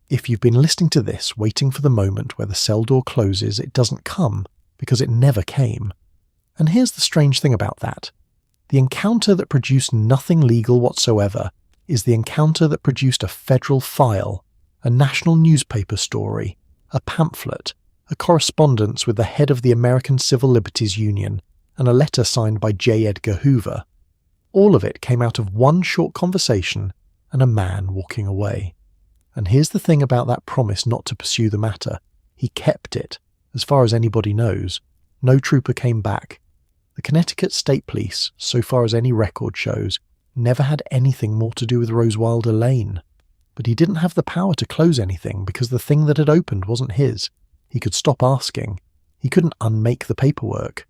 If you've been listening to this, waiting for the moment where the cell door closes, it doesn't come, because it never came. And here's the strange thing about that. The encounter that produced nothing legal whatsoever is the encounter that produced a federal file, a national newspaper story, a pamphlet, a correspondence with the head of the American Civil Liberties Union, and a letter signed by J. Edgar Hoover. All of it came out of one short conversation and a man walking away. And here's the thing about that promise not to pursue the matter. He kept it, as far as anybody knows. No trooper came back. The Connecticut State Police, so far as any record shows, never had anything more to do with Rose Wilder Lane. But he didn't have the power to close anything because the thing that had opened wasn't his. He could stop asking. He couldn't unmake the paperwork.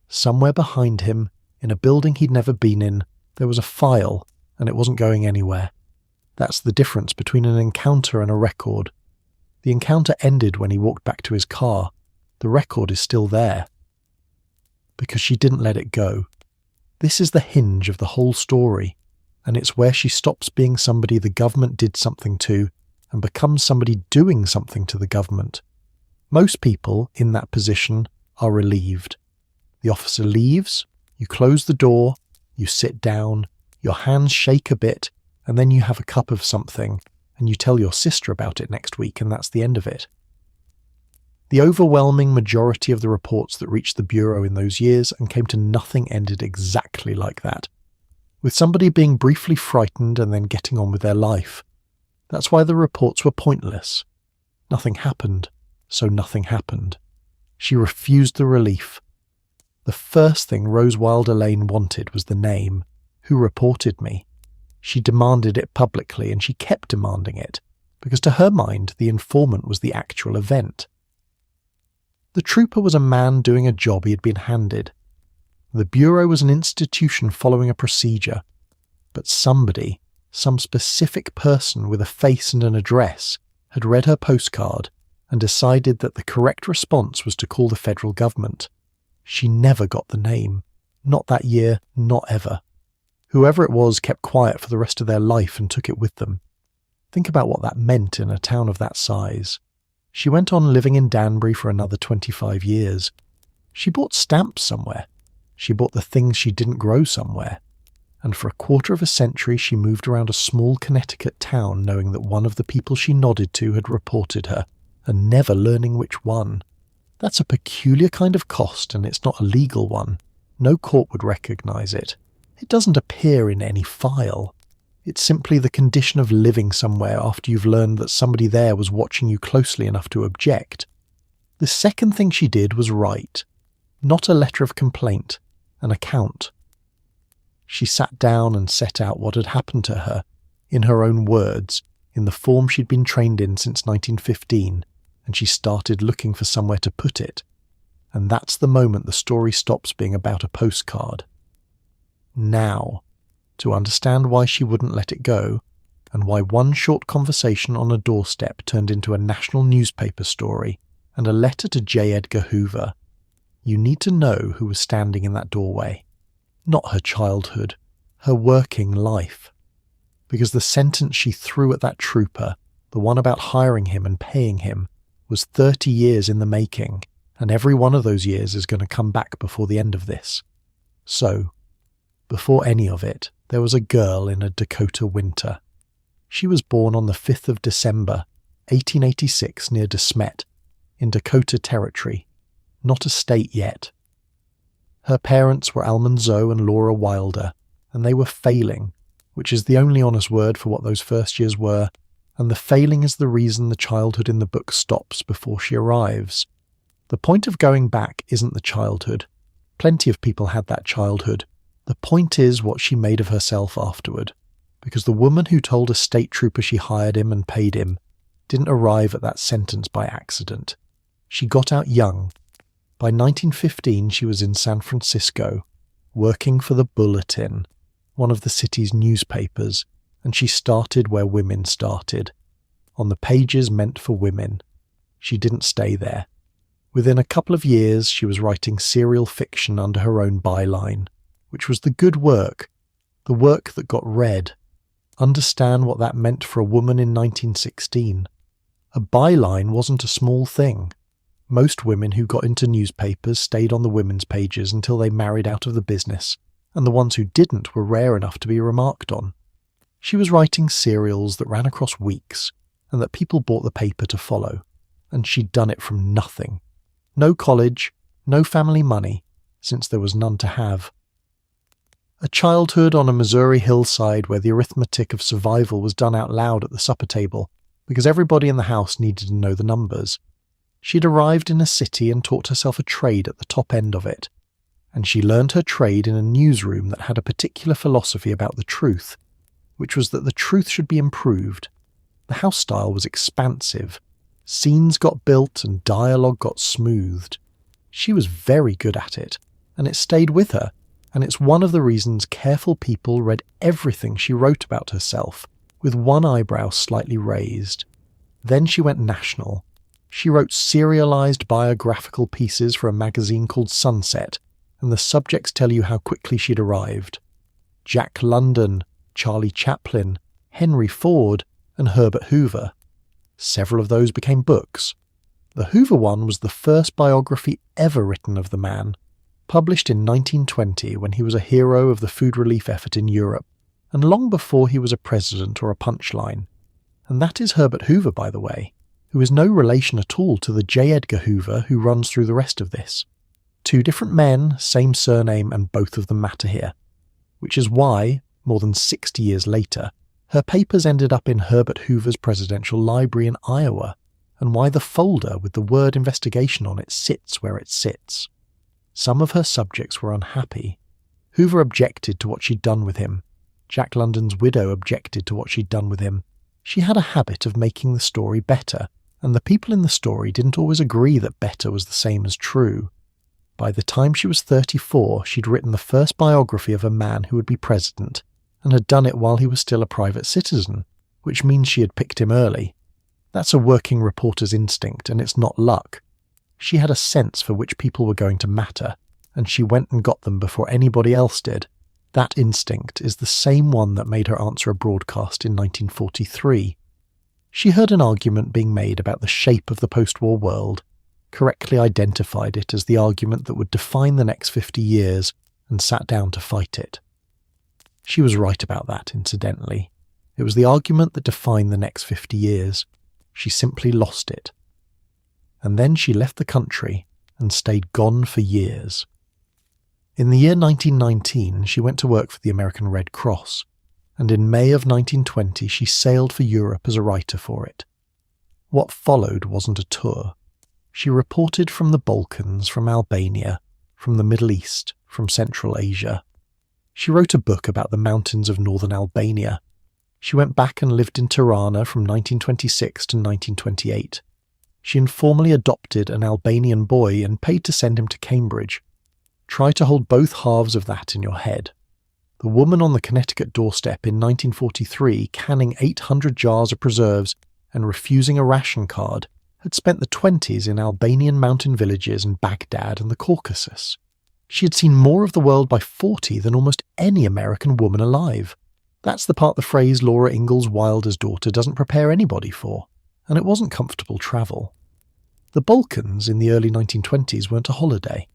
Somewhere behind him, in a building he'd never been in, there was a file, and it wasn't going anywhere. That's the difference between an encounter and a record. The encounter ended when he walked back to his car. The record is still there. Because she didn't let it go. This is the hinge of the whole story, and it's where she stops being somebody the government did something to and becomes somebody doing something to the government. Most people in that position are relieved. The officer leaves, you close the door, you sit down, your hands shake a bit, and then you have a cup of something, and you tell your sister about it next week, and that's the end of it. The overwhelming majority of the reports that reached the Bureau in those years and came to nothing ended exactly like that, with somebody being briefly frightened and then getting on with their life. That's why the reports were pointless. Nothing happened. so nothing happened. She refused the relief. The first thing Rose Wilder Lane wanted was the name. Who reported me? She demanded it publicly, and she kept demanding it, because to her mind the informant was the actual event. The trooper was a man doing a job he had been handed. The bureau was an institution following a procedure. But somebody, some specific person with a face and an address, had read her postcard and decided that the correct response was to call the federal government. She never got the name. Not that year, not ever. Whoever it was kept quiet for the rest of their life and took it with them. Think about what that meant in a town of that size. She went on living in Danbury for another 25 years. She bought stamps somewhere. She bought the things she didn't grow somewhere. And for a quarter of a century she moved around a small Connecticut town knowing that one of the people she nodded to had reported her, and never learning which one. That's a peculiar kind of cost, and it's not a legal one. No court would recognize it. It doesn't appear in any file. It's simply the condition of living somewhere after you've learned that somebody there was watching you closely enough to object. The second thing she did was write. Not a letter of complaint, an account. She sat down and set out what had happened to her, in her own words, in the form she'd been trained in since 1915, and she started looking for somewhere to put it. And that's the moment the story stops being about a postcard. Now, to understand why she wouldn't let it go, and why one short conversation on a doorstep turned into a national newspaper story and a letter to J. Edgar Hoover, you need to know who was standing in that doorway. Not her childhood, her working life. Because the sentence she threw at that trooper, the one about hiring him and paying him, was 30 years in the making, and every one of those years is going to come back before the end of this. So, before any of it, there was a girl in a Dakota winter. She was born on the 5th of December, 1886 near De Smet, in Dakota Territory, not a state yet. Her parents were Almanzo and Laura Wilder, and they were failing, which is the only honest word for what those first years were, and the failing is the reason the childhood in the book stops before she arrives. The point of going back isn't the childhood. Plenty of people had that childhood. The point is what she made of herself afterward, because the woman who told a state trooper she hired him and paid him didn't arrive at that sentence by accident. She got out young. By 1915 she was in San Francisco, working for the Bulletin, one of the city's newspapers, and she started where women started, on the pages meant for women. She didn't stay there. Within a couple of years she was writing serial fiction under her own byline, which was the good work, the work that got read. Understand what that meant for a woman in 1916. A byline wasn't a small thing. Most women who got into newspapers stayed on the women's pages until they married out of the business, and the ones who didn't were rare enough to be remarked on. She was writing serials that ran across weeks, and that people bought the paper to follow, and she'd done it from nothing. No college, no family money, since there was none to have. A childhood on a Missouri hillside where the arithmetic of survival was done out loud at the supper table, because everybody in the house needed to know the numbers. She'd arrived in a city and taught herself a trade at the top end of it, and she learned her trade in a newsroom that had a particular philosophy about the truth, which was that the truth should be improved. The house style was expansive. Scenes got built and dialogue got smoothed. She was very good at it, and it stayed with her, and it's one of the reasons careful people read everything she wrote about herself, with one eyebrow slightly raised. Then she went national. She wrote serialized biographical pieces for a magazine called Sunset, and the subjects tell you how quickly she'd arrived. Jack London, Charlie Chaplin, Henry Ford, and Herbert Hoover. Several of those became books. The Hoover one was the first biography ever written of the man, published in 1920 when he was a hero of the food relief effort in Europe, and long before he was a president or a punchline. And that is Herbert Hoover, by the way, who is no relation at all to the J. Edgar Hoover who runs through the rest of this. Two different men, same surname, and both of them matter here. Which is why, more than 60 years later, her papers ended up in Herbert Hoover's Presidential Library in Iowa, and why the folder with the word investigation on it sits where it sits. Some of her subjects were unhappy. Hoover objected to what she'd done with him. Jack London's widow objected to what she'd done with him. She had a habit of making the story better, and the people in the story didn't always agree that better was the same as true. By the time she was 34, she'd written the first biography of a man who would be president, and had done it while he was still a private citizen, which means she had picked him early. That's a working reporter's instinct, and it's not luck. She had a sense for which people were going to matter, and she went and got them before anybody else did. That instinct is the same one that made her answer a broadcast in 1943. She heard an argument being made about the shape of the post-war world, correctly identified it as the argument that would define the next 50 years, and sat down to fight it. She was right about that, incidentally. It was the argument that defined the next 50 years. She simply lost it. And then she left the country and stayed gone for years. In the year 1919, she went to work for the American Red Cross, and in May of 1920 she sailed for Europe as a writer for it. What followed wasn't a tour. She reported from the Balkans, from Albania, from the Middle East, from Central Asia. She wrote a book about the mountains of northern Albania. She went back and lived in Tirana from 1926 to 1928. She informally adopted an Albanian boy and paid to send him to Cambridge. Try to hold both halves of that in your head. The woman on the Connecticut doorstep in 1943, canning 800 jars of preserves and refusing a ration card, had spent the 20s in Albanian mountain villages and Baghdad and the Caucasus. She had seen more of the world by 40 than almost any American woman alive. That's the part the phrase Laura Ingalls Wilder's daughter doesn't prepare anybody for, and it wasn't comfortable travel. The Balkans in the early 1920s weren't a holiday.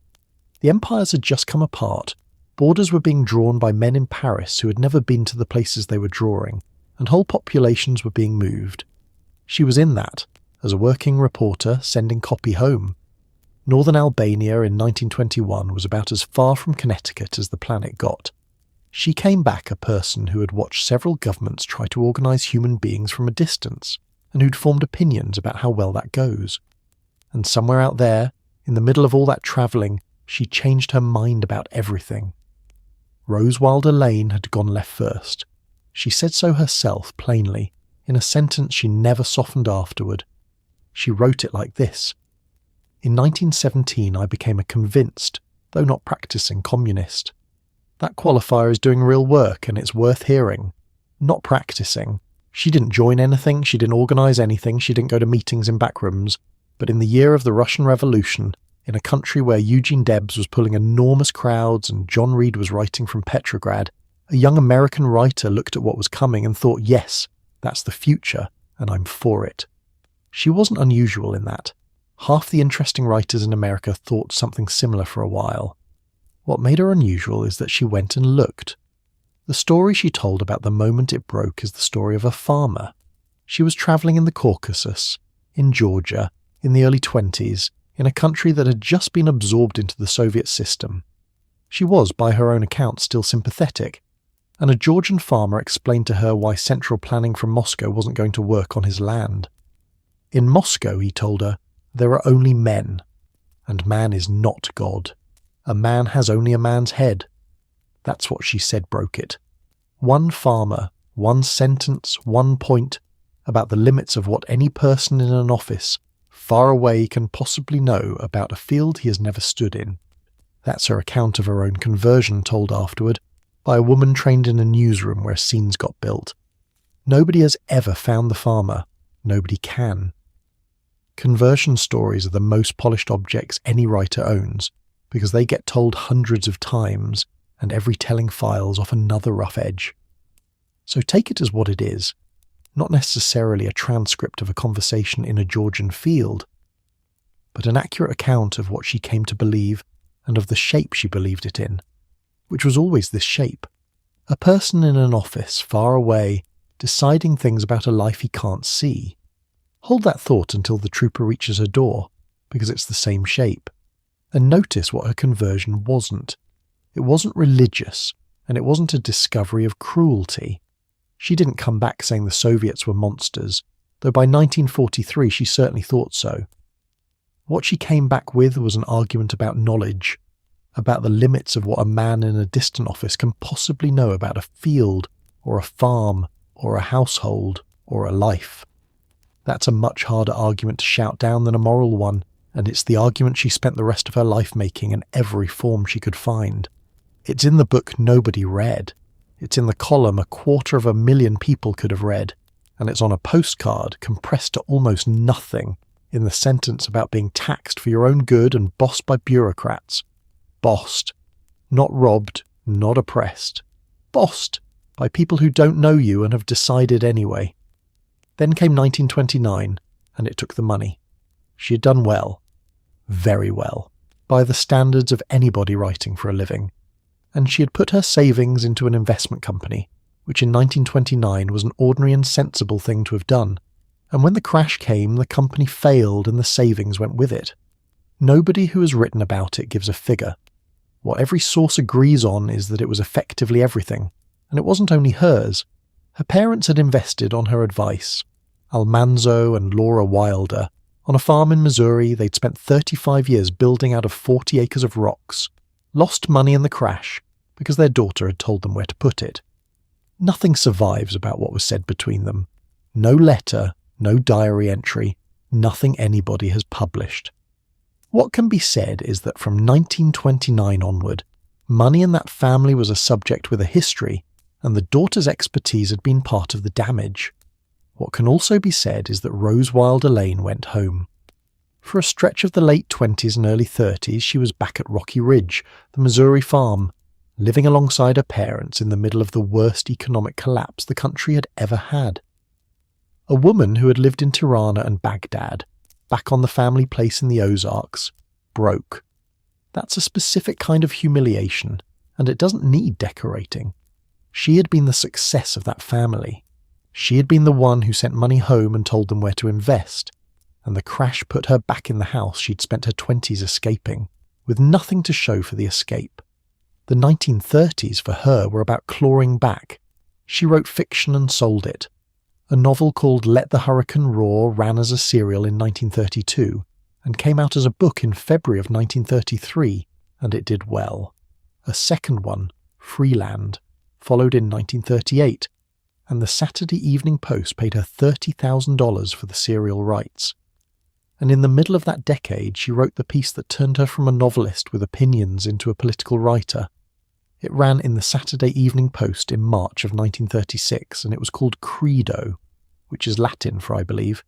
The empires had just come apart, borders were being drawn by men in Paris who had never been to the places they were drawing, and whole populations were being moved. She was in that, as a working reporter sending copy home. Northern Albania in 1921 was about as far from Connecticut as the planet got. She came back a person who had watched several governments try to organise human beings from a distance, and who'd formed opinions about how well that goes. And somewhere out there, in the middle of all that travelling, she changed her mind about everything. Rose Wilder Lane had gone left first. She said so herself, plainly, in a sentence she never softened afterward. She wrote it like this: "In 1917 I became a convinced, though not practising, communist. That qualifier is doing real work and it's worth hearing. Not practising. She didn't join anything, she didn't organise anything, she didn't go to meetings in back rooms. But in the year of the Russian Revolution, in a country where Eugene Debs was pulling enormous crowds and John Reed was writing from Petrograd, a young American writer looked at what was coming and thought, yes, that's the future, and I'm for it." She wasn't unusual in that. Half the interesting writers in America thought something similar for a while. What made her unusual is that she went and looked. The story she told about the moment it broke is the story of a farmer. She was travelling in the Caucasus, in Georgia, in the early 20s, in a country that had just been absorbed into the Soviet system. She was, by her own account, still sympathetic, and a Georgian farmer explained to her why central planning from Moscow wasn't going to work on his land. In Moscow, he told her, there are only men, and man is not God. A man has only a man's head. That's what she said broke it. One farmer, one sentence, one point, about the limits of what any person in an office far away can possibly know about a field he has never stood in. That's her account of her own conversion, told afterward, by a woman trained in a newsroom where scenes got built. Nobody has ever found the farmer. Nobody can. Conversion stories are the most polished objects any writer owns, because they get told hundreds of times, and every telling files off another rough edge. So take it as what it is, not necessarily a transcript of a conversation in a Georgian field, but an accurate account of what she came to believe and of the shape she believed it in, which was always this shape. A person in an office far away, deciding things about a life he can't see. Hold that thought until the trooper reaches her door, because it's the same shape. And notice what her conversion wasn't. It wasn't religious, and it wasn't a discovery of cruelty. She didn't come back saying the Soviets were monsters. though by 1943 she certainly thought so. What she came back with was an argument about knowledge, about the limits of what a man in a distant office can possibly know about a field, or a farm, or a household, or a life. That's a much harder argument to shout down than a moral one, and it's the argument she spent the rest of her life making in every form she could find. It's in the book nobody read. It's in the column 250,000 people could have read, and it's on a postcard compressed to almost nothing in the sentence about being taxed for your own good and bossed by bureaucrats. Bossed. Not robbed, not oppressed. Bossed by people who don't know you and have decided anyway. Then came 1929, and it took the money. She had done well. Very well. By the standards of anybody writing for a living. And she had put her savings into an investment company, which in 1929 was an ordinary and sensible thing to have done. And when the crash came, the company failed and the savings went with it. Nobody who has written about it gives a figure. What every source agrees on is that it was effectively everything, and it wasn't only hers. Her parents had invested on her advice. Almanzo and Laura Wilder. On a farm in Missouri, they'd spent 35 years building out of 40 acres of rocks, lost money in the crash because their daughter had told them where to put it. Nothing survives about what was said between them. No letter, no diary entry, nothing anybody has published. What can be said is that from 1929 onward, money in that family was a subject with a history, and the daughter's expertise had been part of the damage. What can also be said is that Rose Wilder Lane went home. For a stretch of the late 20s and early 30s, she was back at Rocky Ridge, the Missouri farm, living alongside her parents in the middle of the worst economic collapse the country had ever had. A woman who had lived in Tirana and Baghdad, back on the family place in the Ozarks, broke. That's a specific kind of humiliation, and it doesn't need decorating. She had been the success of that family. She had been the one who sent money home and told them where to invest, and the crash put her back in the house she'd spent her 20s escaping, with nothing to show for the escape. The 1930s for her were about clawing back. She wrote fiction and sold it. A novel called Let the Hurricane Roar ran as a serial in 1932 and came out as a book in February of 1933, and it did well. A second one, Freeland, followed in 1938, and the Saturday Evening Post paid her $30,000 for the serial rights. And in the middle of that decade, she wrote the piece that turned her from a novelist with opinions into a political writer. It ran in the Saturday Evening Post in March of 1936, and it was called Credo, which is Latin for I believe,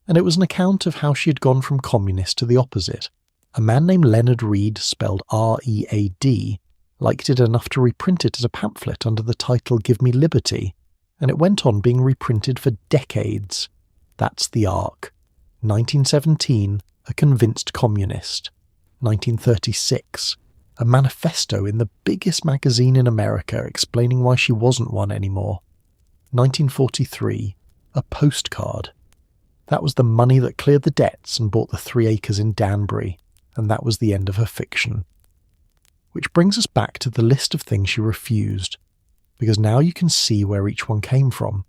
and it was an account of how she had gone from communist to the opposite. A man named Leonard Read, spelled R-E-A-D, liked it enough to reprint it as a pamphlet under the title Give Me Liberty, and it went on being reprinted for decades. That's the arc. 1917, a convinced communist. 1936, a manifesto in the biggest magazine in America explaining why she wasn't one anymore. 1943, a postcard. That was the money that cleared the debts and bought the 3 acres in Danbury, and that was the end of her fiction. Which brings us back to the list of things she refused, because now you can see where each one came from.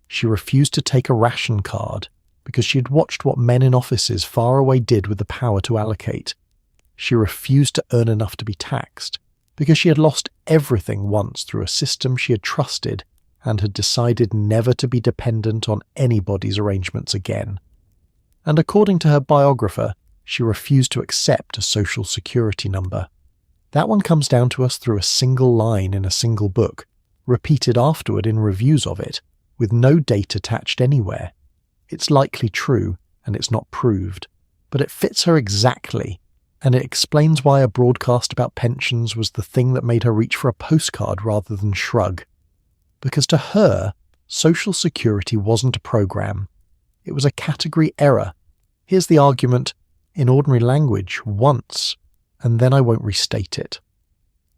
She refused to take a ration card, because she had watched what men in offices far away did with the power to allocate. She refused to earn enough to be taxed, because she had lost everything once through a system she had trusted and had decided never to be dependent on anybody's arrangements again. And according to her biographer, she refused to accept a social security number. That one comes down to us through a single line in a single book, repeated afterward in reviews of it, with no date attached anywhere. It's likely true, and it's not proved, but it fits her exactly, and it explains why a broadcast about pensions was the thing that made her reach for a postcard rather than shrug. Because to her, Social Security wasn't a program. It was a category error. Here's the argument, in ordinary language, once, and then I won't restate it.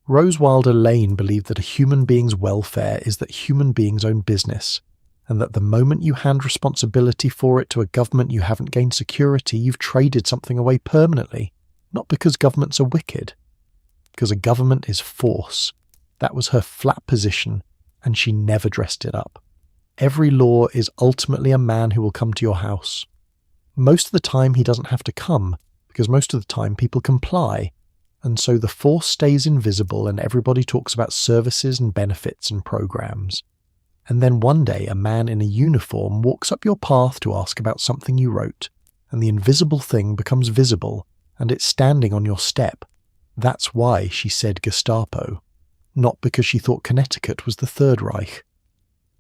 Rose Wilder Lane believed that a human being's welfare is that human beings own business, and that the moment you hand responsibility for it to a government you haven't gained security, you've traded something away permanently, not because governments are wicked. Because a government is force. That was her flat position, and she never dressed it up. every law is ultimately a man who will come to your house. Most of the time he doesn't have to come, because most of the time people comply, and so the force stays invisible and everybody talks about services and benefits and programs. And then one day a man in a uniform walks up your path to ask about something you wrote, and the invisible thing becomes visible, and it's standing on your step. That's why she said Gestapo, not because she thought Connecticut was the Third Reich.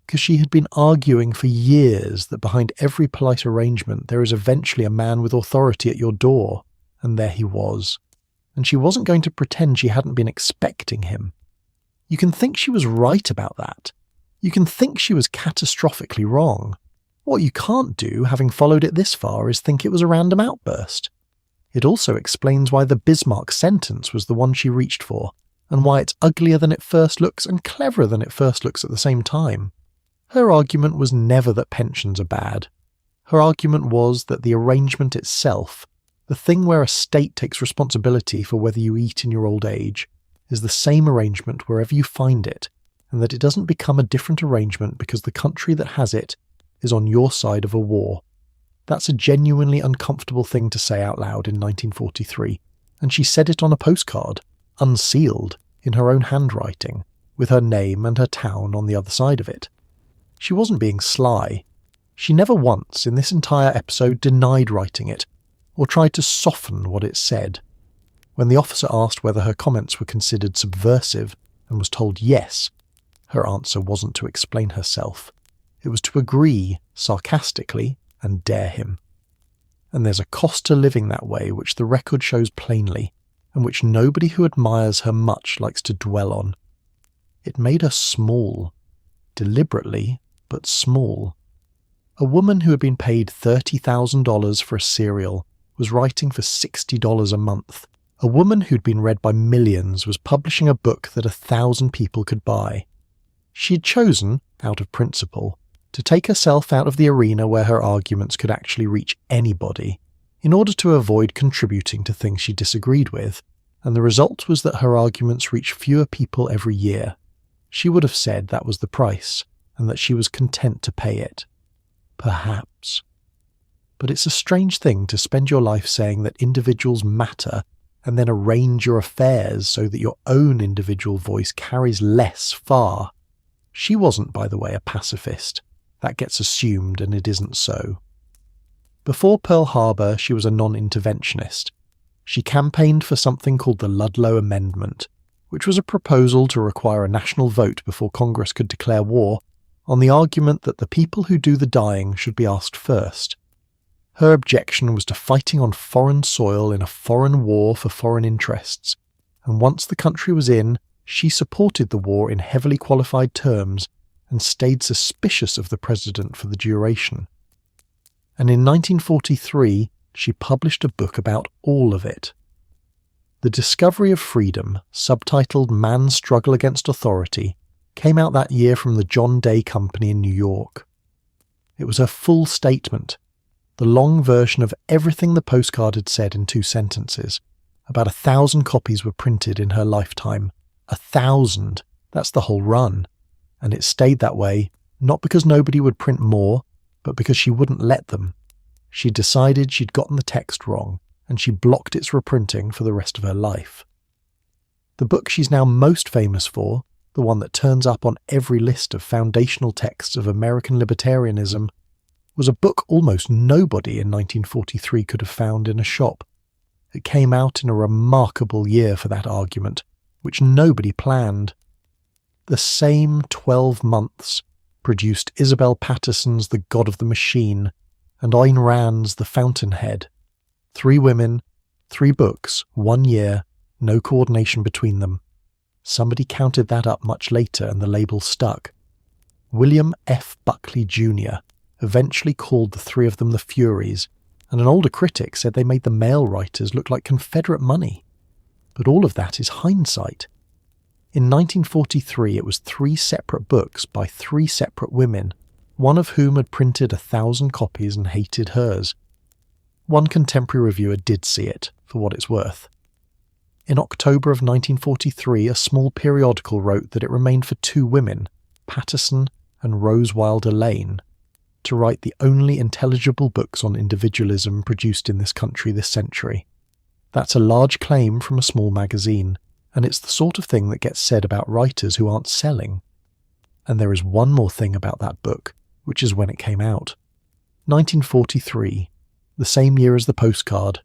Because she had been arguing for years that behind every polite arrangement there is eventually a man with authority at your door, and there he was. And she wasn't going to pretend she hadn't been expecting him. You can think she was right about that. You can think she was catastrophically wrong. What you can't do, having followed it this far, is think it was a random outburst. It also explains why the Bismarck sentence was the one she reached for, and why it's uglier than it first looks and cleverer than it first looks at the same time. Her argument was never that pensions are bad. Her argument was that the arrangement itself, the thing where a state takes responsibility for whether you eat in your old age, is the same arrangement wherever you find it, and that it doesn't become a different arrangement because the country that has it is on your side of a war. That's a genuinely uncomfortable thing to say out loud in 1943, and she said it on a postcard, unsealed, in her own handwriting, with her name and her town on the other side of it. She wasn't being sly. She never once, in this entire episode, denied writing it, or tried to soften what it said. When the officer asked whether her comments were considered subversive and was told yes, her answer wasn't to explain herself. It was to agree, sarcastically, and dare him. And there's a cost to living that way which the record shows plainly, and which nobody who admires her much likes to dwell on. It made her small. Deliberately, but small. A woman who had been paid $30,000 for a serial was writing for $60 a month. A woman who'd been read by millions was publishing a book that 1,000 people could buy. She had chosen, out of principle, to take herself out of the arena where her arguments could actually reach anybody, in order to avoid contributing to things she disagreed with, and the result was that her arguments reached fewer people every year. She would have said that was the price, and that she was content to pay it. Perhaps. But it's a strange thing to spend your life saying that individuals matter, and then arrange your affairs so that your own individual voice carries less far. She wasn't, by the way, a pacifist. That gets assumed, and it isn't so. Before Pearl Harbor, she was a non-interventionist. She campaigned for something called the Ludlow Amendment, which was a proposal to require a national vote before Congress could declare war, on the argument that the people who do the dying should be asked first. Her objection was to fighting on foreign soil in a foreign war for foreign interests, and once the country was in, she supported the war in heavily qualified terms and stayed suspicious of the president for the duration. And in 1943, she published a book about all of it. The Discovery of Freedom, subtitled Man's Struggle Against Authority, came out that year from the John Day Company in New York. It was her full statement, the long version of everything the postcard had said in 2 sentences. About 1,000 copies were printed in her lifetime. 1,000! That's the whole run. And it stayed that way, not because nobody would print more, but because she wouldn't let them. She decided she'd gotten the text wrong, and she blocked its reprinting for the rest of her life. The book she's now most famous for, the one that turns up on every list of foundational texts of American libertarianism, was a book almost nobody in 1943 could have found in a shop. It came out in a remarkable year for that argument, which nobody planned. The same 12 months produced Isabel Patterson's The God of the Machine and Ayn Rand's The Fountainhead. 3 women, 3 books, 1 year, no coordination between them. Somebody counted that up much later and the label stuck. William F. Buckley Jr. eventually called the 3 of them the Furies, and an older critic said they made the male writers look like Confederate money. But all of that is hindsight. In 1943 it was 3 separate books by 3 separate women, one of whom had printed 1,000 copies and hated hers. One contemporary reviewer did see it, for what it's worth. In October of 1943, a small periodical wrote that it remained for 2 women, Patterson and Rose Wilder Lane to write the only intelligible books on individualism produced in this country this century. That's a large claim from a small magazine, and it's the sort of thing that gets said about writers who aren't selling. And there is one more thing about that book, which is when it came out. 1943, the same year as the Postcard,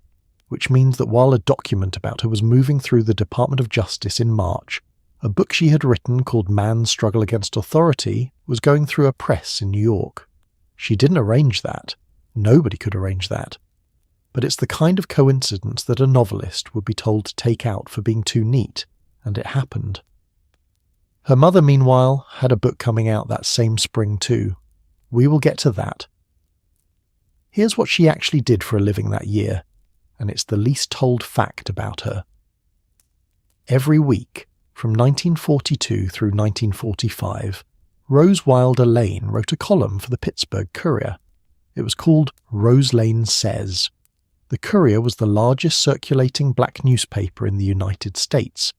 which means that while a document about her was moving through the Department of Justice in March, a book she had written called Man's Struggle Against Authority was going through a press in New York. She didn't arrange that. Nobody could arrange that. But it's the kind of coincidence that a novelist would be told to take out for being too neat, and it happened. Her mother, meanwhile, had a book coming out that same spring too. We will get to that. Here's what she actually did for a living that year, and it's the least told fact about her. Every week, from 1942 through 1945, Rose Wilder Lane wrote a column for the Pittsburgh Courier. It was called Rose Lane Says. The Courier was the largest circulating black newspaper in the United States,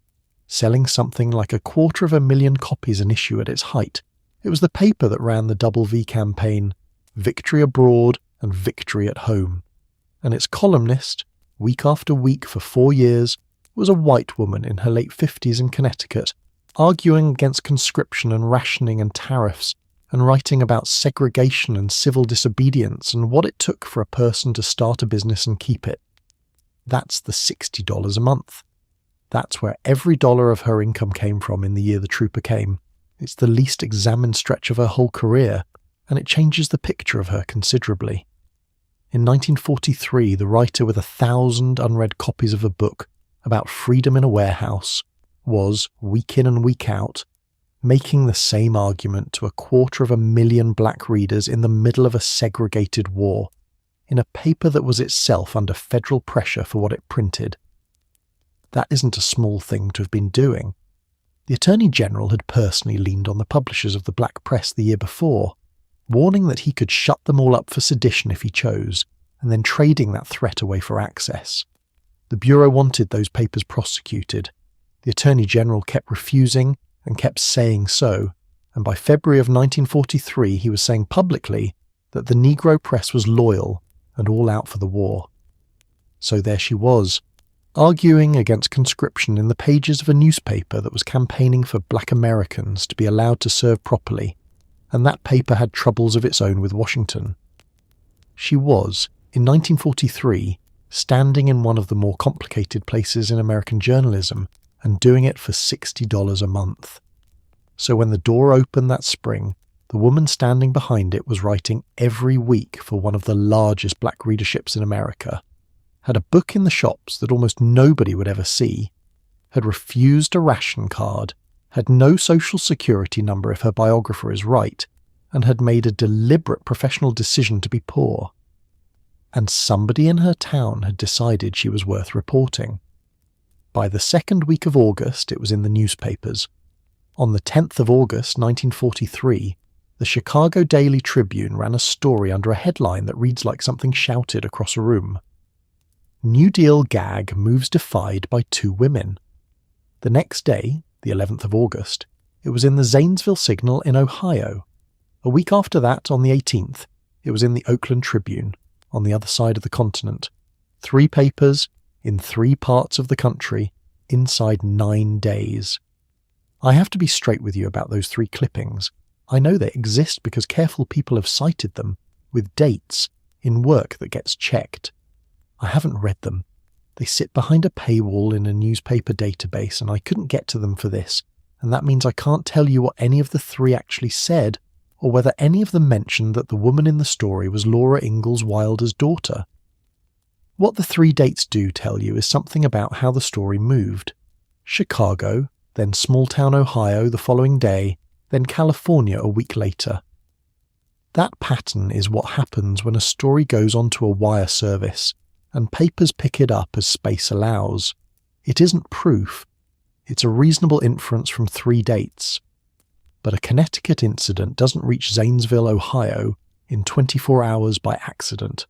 selling something like 250,000 copies an issue at its height. It was the paper that ran the Double V campaign, Victory Abroad and Victory at Home. And its columnist, week after week for 4 years, was a white woman in her late 50s in Connecticut, arguing against conscription and rationing and tariffs, and writing about segregation and civil disobedience and what it took for a person to start a business and keep it. That's the $60 a month. That's where every dollar of her income came from in the year the trooper came. It's the least examined stretch of her whole career, and it changes the picture of her considerably. In 1943, the writer with 1,000 unread copies of a book about freedom in a warehouse was, week in and week out, making the same argument to 250,000 black readers in the middle of a segregated war, in a paper that was itself under federal pressure for what it printed. That isn't a small thing to have been doing. The Attorney General had personally leaned on the publishers of the black press the year before, warning that he could shut them all up for sedition if he chose, and then trading that threat away for access. The Bureau wanted those papers prosecuted. The Attorney General kept refusing and kept saying so, and by February of 1943 he was saying publicly that the Negro press was loyal and all out for the war. So there she was, arguing against conscription in the pages of a newspaper that was campaigning for black Americans to be allowed to serve properly, and that paper had troubles of its own with Washington. She was, in 1943, standing in one of the more complicated places in American journalism, and doing it for $60 a month. So when the door opened that spring, the woman standing behind it was writing every week for one of the largest black readerships in America, had a book in the shops that almost nobody would ever see, had refused a ration card, had no social security number if her biographer is right, and had made a deliberate professional decision to be poor. And somebody in her town had decided she was worth reporting. By the second week of August, it was in the newspapers. On the 10th of August, 1943, the Chicago Daily Tribune ran a story under a headline that reads like something shouted across a room. New Deal gag moves defied by 2 women. The next day, the 11th of August, it was in the Zanesville Signal in Ohio. A week after that, on the 18th, it was in the Oakland Tribune, on the other side of the continent. 3 papers, in 3 parts of the country, inside 9 days. I have to be straight with you about those 3 clippings. I know they exist because careful people have cited them, with dates, in work that gets checked. I haven't read them. They sit behind a paywall in a newspaper database, and I couldn't get to them for this, and that means I can't tell you what any of the 3 actually said, or whether any of them mentioned that the woman in the story was Laura Ingalls Wilder's daughter. What the 3 dates do tell you is something about how the story moved. Chicago, then small-town Ohio the following day, then California a week later. That pattern is what happens when a story goes onto a wire service, and papers pick it up as space allows. It isn't proof. It's a reasonable inference from 3 dates. But a Connecticut incident doesn't reach Zanesville, Ohio, in 24 hours by accident.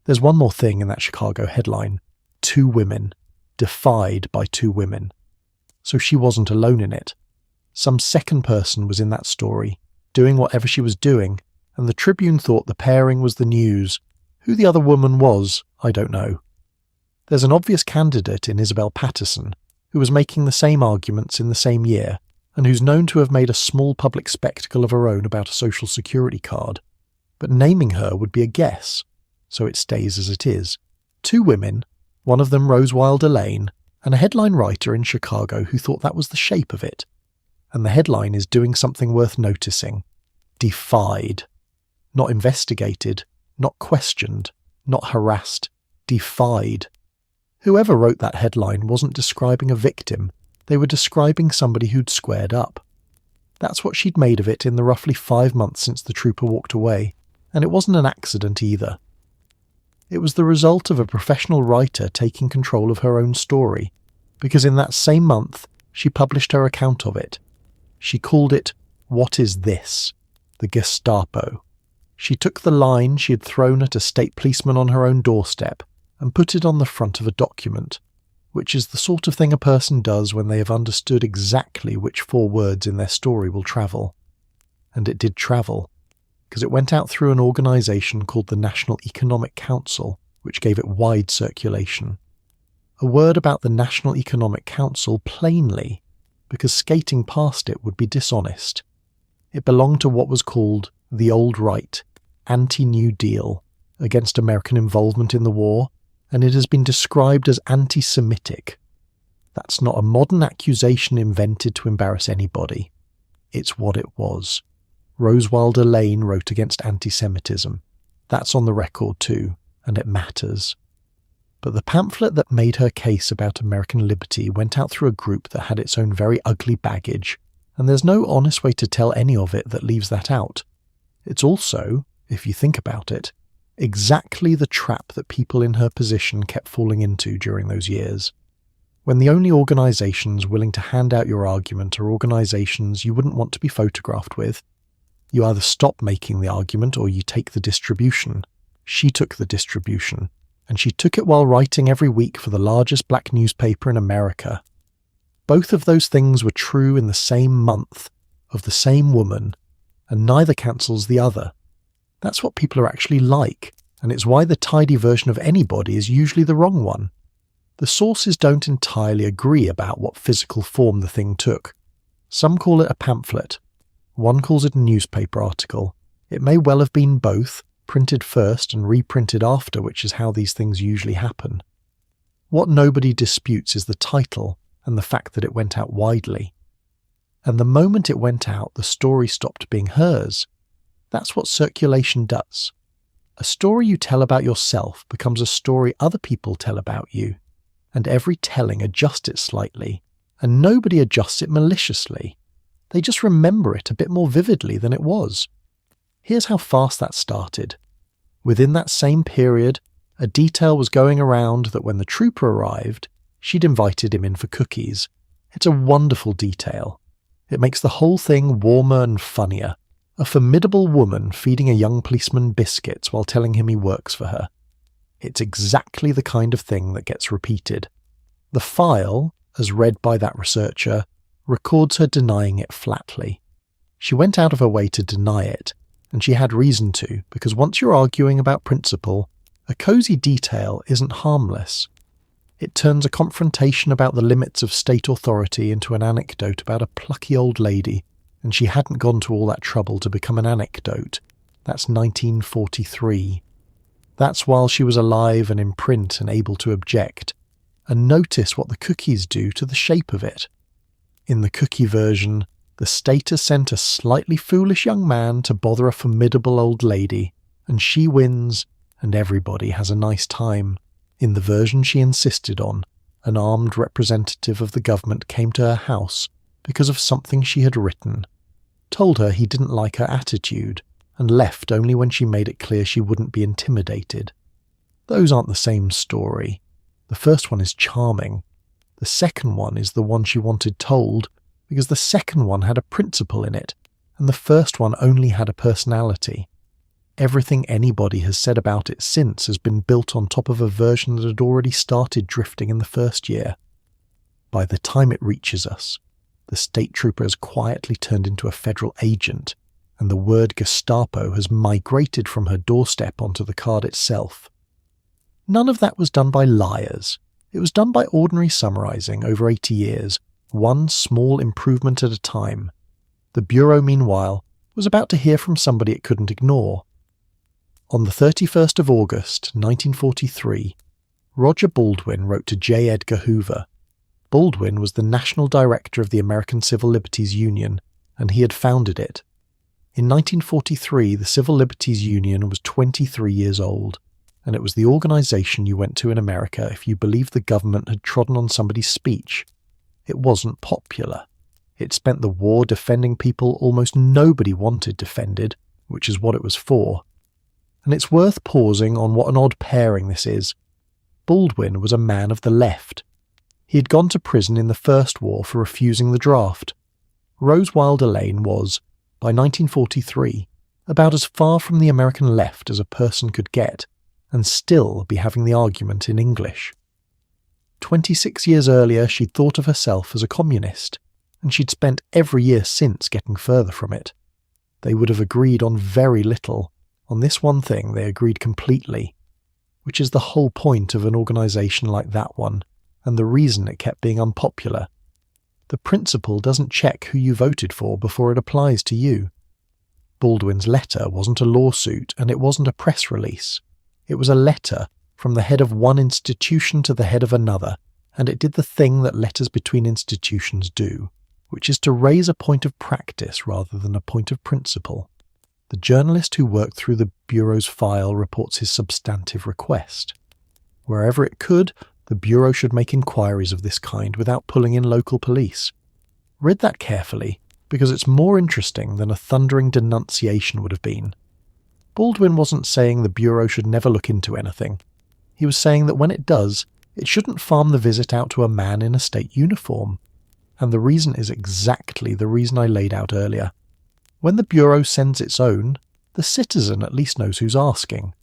There's one more thing in that Chicago headline. 2 women. Defied by 2 women. So she wasn't alone in it. Some second person was in that story, doing whatever she was doing, and the Tribune thought the pairing was the news. Who the other woman was, I don't know. There's an obvious candidate in Isabel Patterson, who was making the same arguments in the same year, and who's known to have made a small public spectacle of her own about a social security card. But naming her would be a guess, so it stays as it is. 2 women, one of them Rose Wilder Lane, and a headline writer in Chicago who thought that was the shape of it. And the headline is doing something worth noticing. Defied. Not investigated, not questioned, not harassed. Defied. Whoever wrote that headline wasn't describing a victim, they were describing somebody who'd squared up. That's what she'd made of it in the roughly 5 months since the trooper walked away, and it wasn't an accident either. It was the result of a professional writer taking control of her own story, because in that same month she published her account of it. She called it, "What is This?" The Gestapo. She took the line she had thrown at a state policeman on her own doorstep and put it on the front of a document, which is the sort of thing a person does when they have understood exactly which 4 words in their story will travel. And it did travel, because it went out through an organisation called the National Economic Council, which gave it wide circulation. A word about the National Economic Council plainly, because skating past it would be dishonest. It belonged to what was called the Old Right, anti-New Deal, against American involvement in the war, and it has been described as anti-Semitic. That's not a modern accusation invented to embarrass anybody. It's what it was. Rose Wilder Lane wrote against anti-Semitism. That's on the record too, and it matters. But the pamphlet that made her case about American liberty went out through a group that had its own very ugly baggage, and there's no honest way to tell any of it that leaves that out. It's also, if you think about it, exactly the trap that people in her position kept falling into during those years. When the only organisations willing to hand out your argument are organisations you wouldn't want to be photographed with, you either stop making the argument or you take the distribution. She took the distribution, and she took it while writing every week for the largest black newspaper in America. Both of those things were true in the same month, of the same woman, and neither cancels the other. That's what people are actually like, and it's why the tidy version of anybody is usually the wrong one. The sources don't entirely agree about what physical form the thing took. Some call it a pamphlet. One calls it a newspaper article. It may well have been both, printed first and reprinted after, which is how these things usually happen. What nobody disputes is the title and the fact that it went out widely. And the moment it went out, the story stopped being hers. That's what circulation does. A story you tell about yourself becomes a story other people tell about you, and every telling adjusts it slightly, and nobody adjusts it maliciously. They just remember it a bit more vividly than it was. Here's how fast that started. Within that same period, a detail was going around that when the trooper arrived, she'd invited him in for cookies. It's a wonderful detail. It makes the whole thing warmer and funnier. A formidable woman feeding a young policeman biscuits while telling him he works for her. It's exactly the kind of thing that gets repeated. The file, as read by that researcher, records her denying it flatly. She went out of her way to deny it, and she had reason to, because once you're arguing about principle, a cosy detail isn't harmless. It turns a confrontation about the limits of state authority into an anecdote about a plucky old lady, and she hadn't gone to all that trouble to become an anecdote. That's 1943. That's while she was alive and in print and able to object. And notice what the cookies do to the shape of it. In the cookie version, the state has sent a slightly foolish young man to bother a formidable old lady, and she wins, and everybody has a nice time. In the version she insisted on, an armed representative of the government came to her house because of something she had written, told her he didn't like her attitude, and left only when she made it clear she wouldn't be intimidated. Those aren't the same story. The first one is charming. The second one is the one she wanted told, because the second one had a principle in it, and the first one only had a personality. Everything anybody has said about it since has been built on top of a version that had already started drifting in the first year. By the time it reaches us, the state trooper has quietly turned into a federal agent, and the word Gestapo has migrated from her doorstep onto the card itself. None of that was done by liars. It was done by ordinary summarizing over 80 years, one small improvement at a time. The Bureau, meanwhile, was about to hear from somebody it couldn't ignore. On the 31st of August, 1943, Roger Baldwin wrote to J. Edgar Hoover. Baldwin was the national director of the American Civil Liberties Union, and he had founded it. In 1943, the Civil Liberties Union was 23 years old, and it was the organization you went to in America if you believed the government had trodden on somebody's speech. It wasn't popular. It spent the war defending people almost nobody wanted defended, which is what it was for. And it's worth pausing on what an odd pairing this is. Baldwin was a man of the left. He had gone to prison in the First War for refusing the draft. Rose Wilder Lane was, by 1943, about as far from the American left as a person could get, and still be having the argument in English. 26 years earlier she'd thought of herself as a communist, and she'd spent every year since getting further from it. They would have agreed on very little. On this one thing they agreed completely, which is the whole point of an organisation like that one, and the reason it kept being unpopular. The principle doesn't check who you voted for before it applies to you. Baldwin's letter wasn't a lawsuit, and it wasn't a press release. It was a letter from the head of one institution to the head of another, and it did the thing that letters between institutions do, which is to raise a point of practice rather than a point of principle. The journalist who worked through the Bureau's file reports his substantive request. Wherever it could, the Bureau should make inquiries of this kind without pulling in local police. Read that carefully, because it's more interesting than a thundering denunciation would have been. Baldwin wasn't saying the Bureau should never look into anything. He was saying that when it does, it shouldn't farm the visit out to a man in a state uniform. And the reason is exactly the reason I laid out earlier. When the Bureau sends its own, the citizen at least knows who's asking.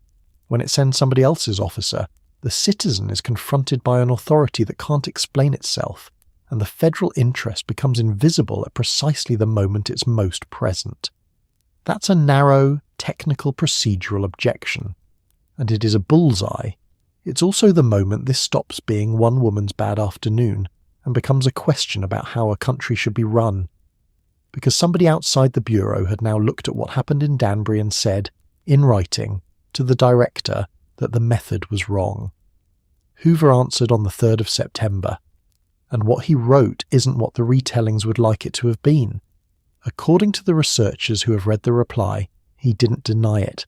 When it sends somebody else's officer, the citizen is confronted by an authority that can't explain itself, and the federal interest becomes invisible at precisely the moment it's most present. That's a narrow, technical procedural objection, and it is a bullseye. It's also the moment this stops being one woman's bad afternoon and becomes a question about how a country should be run. Because somebody outside the Bureau had now looked at what happened in Danbury and said, in writing, to the director that the method was wrong. Hoover answered on the 3rd of September, and what he wrote isn't what the retellings would like it to have been. According to the researchers who have read the reply, he didn't deny it.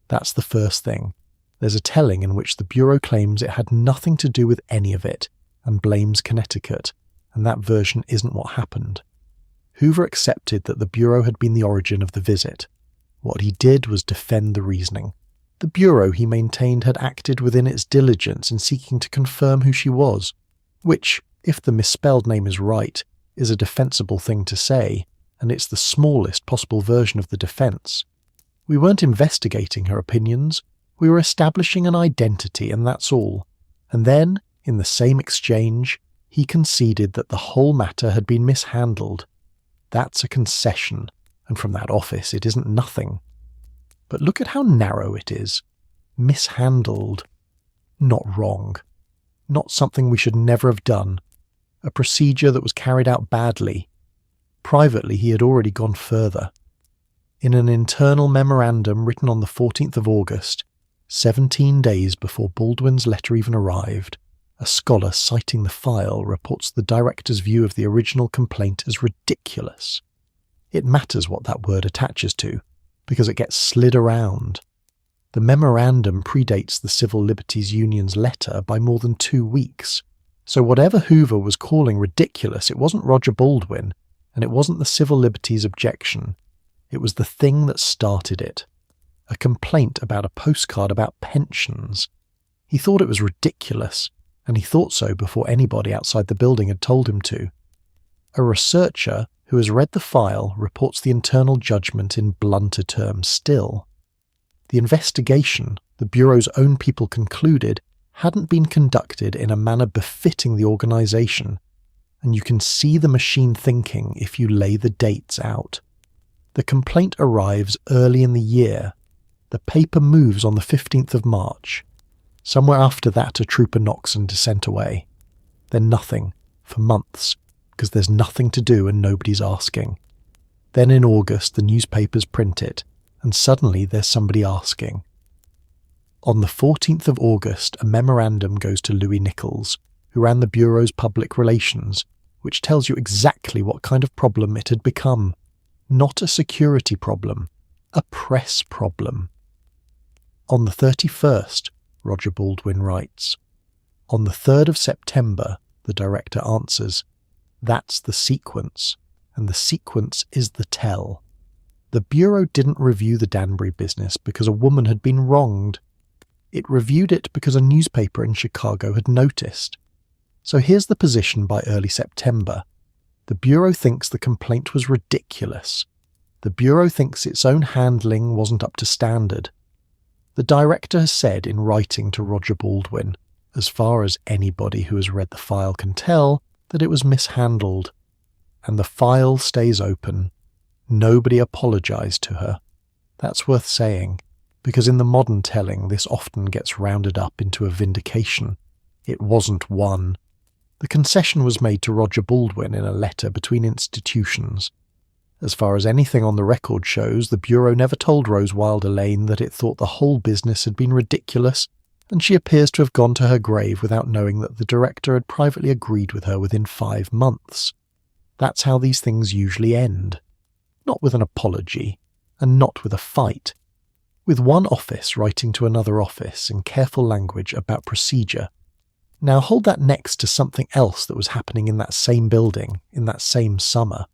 That's the first thing. There's a telling in which the Bureau claims it had nothing to do with any of it, and blames Connecticut, and that version isn't what happened. Hoover accepted that the Bureau had been the origin of the visit. What he did was defend the reasoning. The Bureau, he maintained, had acted within its diligence in seeking to confirm who she was, which, if the misspelled name is right, is a defensible thing to say, and it's the smallest possible version of the defence. We weren't investigating her opinions, we were establishing an identity, and that's all. And then, in the same exchange, he conceded that the whole matter had been mishandled. That's a concession, and from that office it isn't nothing. But look at how narrow it is. Mishandled. Not wrong. Not something we should never have done. A procedure that was carried out badly. Privately, he had already gone further. In an internal memorandum written on the 14th of August, 17 days before Baldwin's letter even arrived, a scholar citing the file reports the director's view of the original complaint as ridiculous. It matters what that word attaches to, because it gets slid around. The memorandum predates the Civil Liberties Union's letter by more than 2 weeks. So whatever Hoover was calling ridiculous, it wasn't Roger Baldwin, and it wasn't the Civil Liberties objection. It was the thing that started it. A complaint about a postcard about pensions. He thought it was ridiculous, and he thought so before anybody outside the building had told him to. A researcher who has read the file reports the internal judgment in blunter terms still. The investigation, the Bureau's own people concluded, hadn't been conducted in a manner befitting the organisation, and you can see the machine thinking if you lay the dates out. The complaint arrives early in the year. The paper moves on the 15th of March. Somewhere after that, a trooper knocks and is sent away. Then nothing, for months, because there's nothing to do and nobody's asking. Then in August, the newspapers print it, and suddenly there's somebody asking. On the 14th of August, a memorandum goes to Louis Nichols, who ran the Bureau's public relations, which tells you exactly what kind of problem it had become. Not a security problem, a press problem. On the 31st, Roger Baldwin writes. On the 3rd of September, the director answers. That's the sequence, and the sequence is the tell. The Bureau didn't review the Danbury business because a woman had been wronged. It reviewed it because a newspaper in Chicago had noticed. So here's the position by early September. The Bureau thinks the complaint was ridiculous. The Bureau thinks its own handling wasn't up to standard. The director has said in writing to Roger Baldwin, as far as anybody who has read the file can tell, that it was mishandled. And the file stays open. Nobody apologised to her. That's worth saying, because in the modern telling this often gets rounded up into a vindication. It wasn't won. The concession was made to Roger Baldwin in a letter between institutions. As far as anything on the record shows, the Bureau never told Rose Wilder Lane that it thought the whole business had been ridiculous, and she appears to have gone to her grave without knowing that the director had privately agreed with her within 5 months. That's how these things usually end. Not with an apology, and not with a fight. With one office writing to another office in careful language about procedure. Now hold that next to something else that was happening in that same building, in that same summer.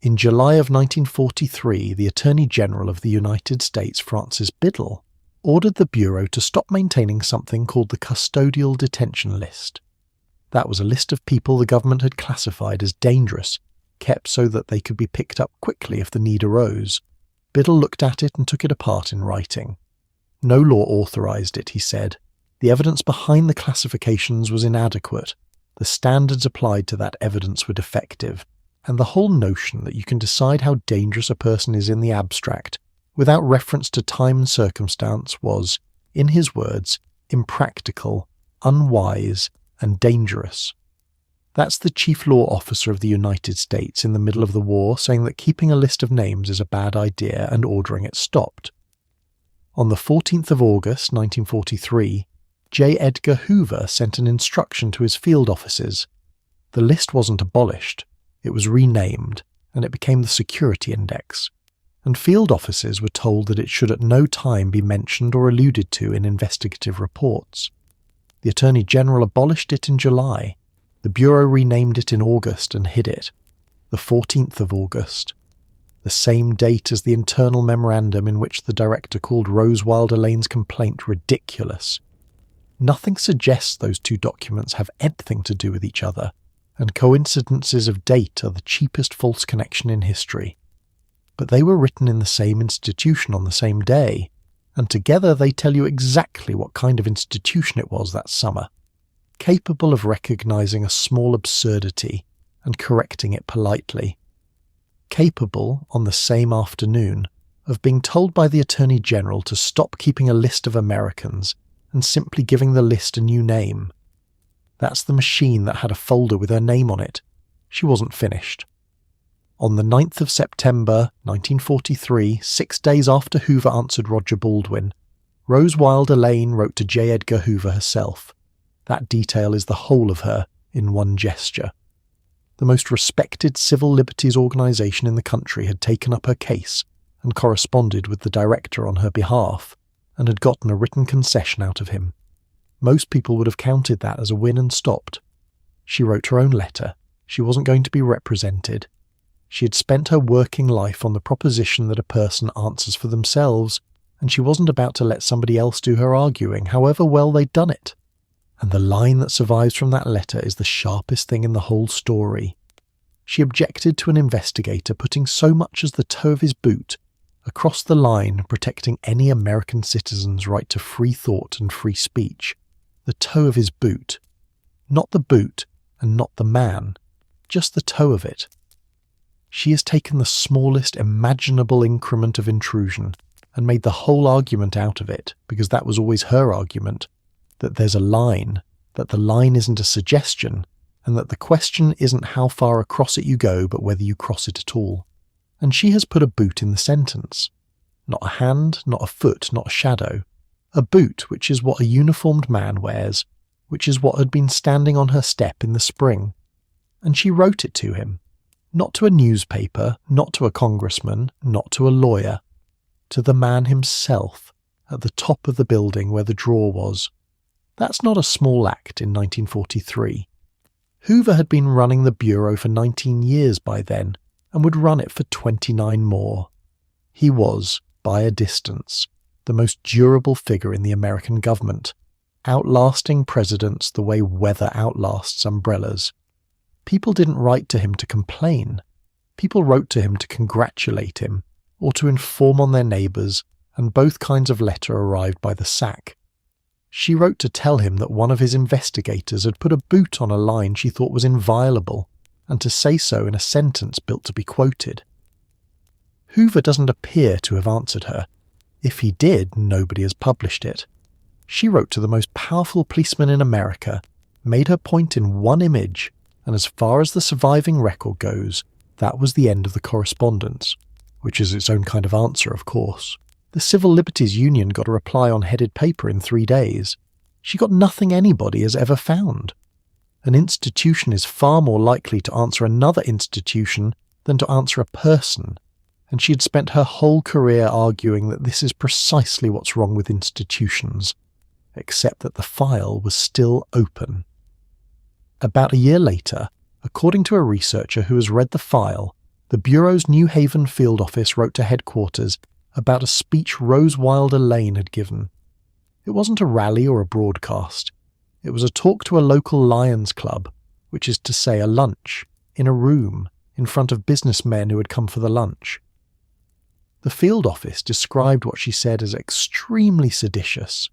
In July of 1943, the Attorney General of the United States, Francis Biddle, ordered the Bureau to stop maintaining something called the Custodial Detention List. That was a list of people the government had classified as dangerous, kept so that they could be picked up quickly if the need arose. Biddle looked at it and took it apart in writing. No law authorised it, he said. The evidence behind the classifications was inadequate. The standards applied to that evidence were defective. And the whole notion that you can decide how dangerous a person is in the abstract, without reference to time and circumstance, was, in his words, impractical, unwise, and dangerous. That's the chief law officer of the United States in the middle of the war saying that keeping a list of names is a bad idea and ordering it stopped. On the 14th of August 1943, J. Edgar Hoover sent an instruction to his field offices. The list wasn't abolished. It was renamed, and it became the Security Index, and field officers were told that it should at no time be mentioned or alluded to in investigative reports. The Attorney General abolished it in July. The Bureau renamed it in August and hid it. The 14th of August. The same date as the internal memorandum in which the director called Rose Wilder Lane's complaint ridiculous. Nothing suggests those two documents have anything to do with each other, and coincidences of date are the cheapest false connection in history. But they were written in the same institution on the same day, and together they tell you exactly what kind of institution it was that summer, capable of recognising a small absurdity and correcting it politely, capable, on the same afternoon, of being told by the Attorney General to stop keeping a list of Americans and simply giving the list a new name. That's the machine that had a folder with her name on it. She wasn't finished. On the 9th of September 1943, 6 days after Hoover answered Roger Baldwin, Rose Wilder Lane wrote to J. Edgar Hoover herself. That detail is the whole of her in one gesture. The most respected civil liberties organisation in the country had taken up her case and corresponded with the director on her behalf, and had gotten a written concession out of him. Most people would have counted that as a win and stopped. She wrote her own letter. She wasn't going to be represented. She had spent her working life on the proposition that a person answers for themselves, and she wasn't about to let somebody else do her arguing, however well they'd done it. And the line that survives from that letter is the sharpest thing in the whole story. She objected to an investigator putting so much as the toe of his boot across the line protecting any American citizen's right to free thought and free speech. The toe of his boot. Not the boot, and not the man. Just the toe of it. She has taken the smallest imaginable increment of intrusion and made the whole argument out of it, because that was always her argument, that there's a line, that the line isn't a suggestion, and that the question isn't how far across it you go, but whether you cross it at all. And she has put a boot in the sentence. Not a hand, not a foot, not a shadow. A boot, which is what a uniformed man wears, which is what had been standing on her step in the spring. And she wrote it to him. Not to a newspaper, not to a congressman, not to a lawyer. To the man himself, at the top of the building where the drawer was. That's not a small act in 1943. Hoover had been running the Bureau for 19 years by then, and would run it for 29 more. He was, by a distance, the most durable figure in the American government, outlasting presidents the way weather outlasts umbrellas. People didn't write to him to complain. People wrote to him to congratulate him, or to inform on their neighbours, and both kinds of letter arrived by the sack. She wrote to tell him that one of his investigators had put a boot on a line she thought was inviolable, and to say so in a sentence built to be quoted. Hoover doesn't appear to have answered her. If he did, nobody has published it. She wrote to the most powerful policeman in America, made her point in one image, and as far as the surviving record goes, that was the end of the correspondence, which is its own kind of answer, of course. The Civil Liberties Union got a reply on headed paper in 3 days. She got nothing anybody has ever found. An institution is far more likely to answer another institution than to answer a person, and she had spent her whole career arguing that this is precisely what's wrong with institutions, except that the file was still open. About a year later, according to a researcher who has read the file, the Bureau's New Haven field office wrote to headquarters about a speech Rose Wilder Lane had given. It wasn't a rally or a broadcast. It was a talk to a local Lions Club, which is to say a lunch, in a room, in front of businessmen who had come for the lunch. The field office described what she said as extremely seditious,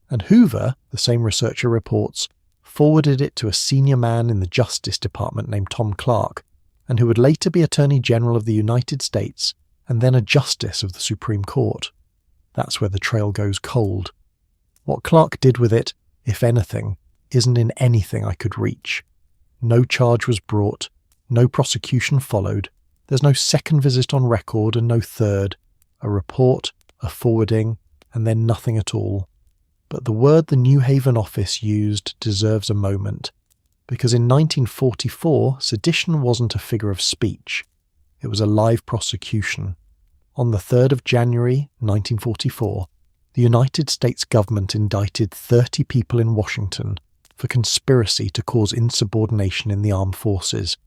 and Hoover, the same researcher reports, forwarded it to a senior man in the Justice Department named Tom Clark, and who would later be Attorney General of the United States and then a Justice of the Supreme Court. That's where the trail goes cold. What Clark did with it, if anything, isn't in anything I could reach. No charge was brought, no prosecution followed, there's no second visit on record and no third, a report, a forwarding, and then nothing at all. But the word the New Haven office used deserves a moment, because in 1944 sedition wasn't a figure of speech. It was a live prosecution. On the 3rd of January 1944, the United States government indicted 30 people in Washington for conspiracy to cause insubordination in the armed forces.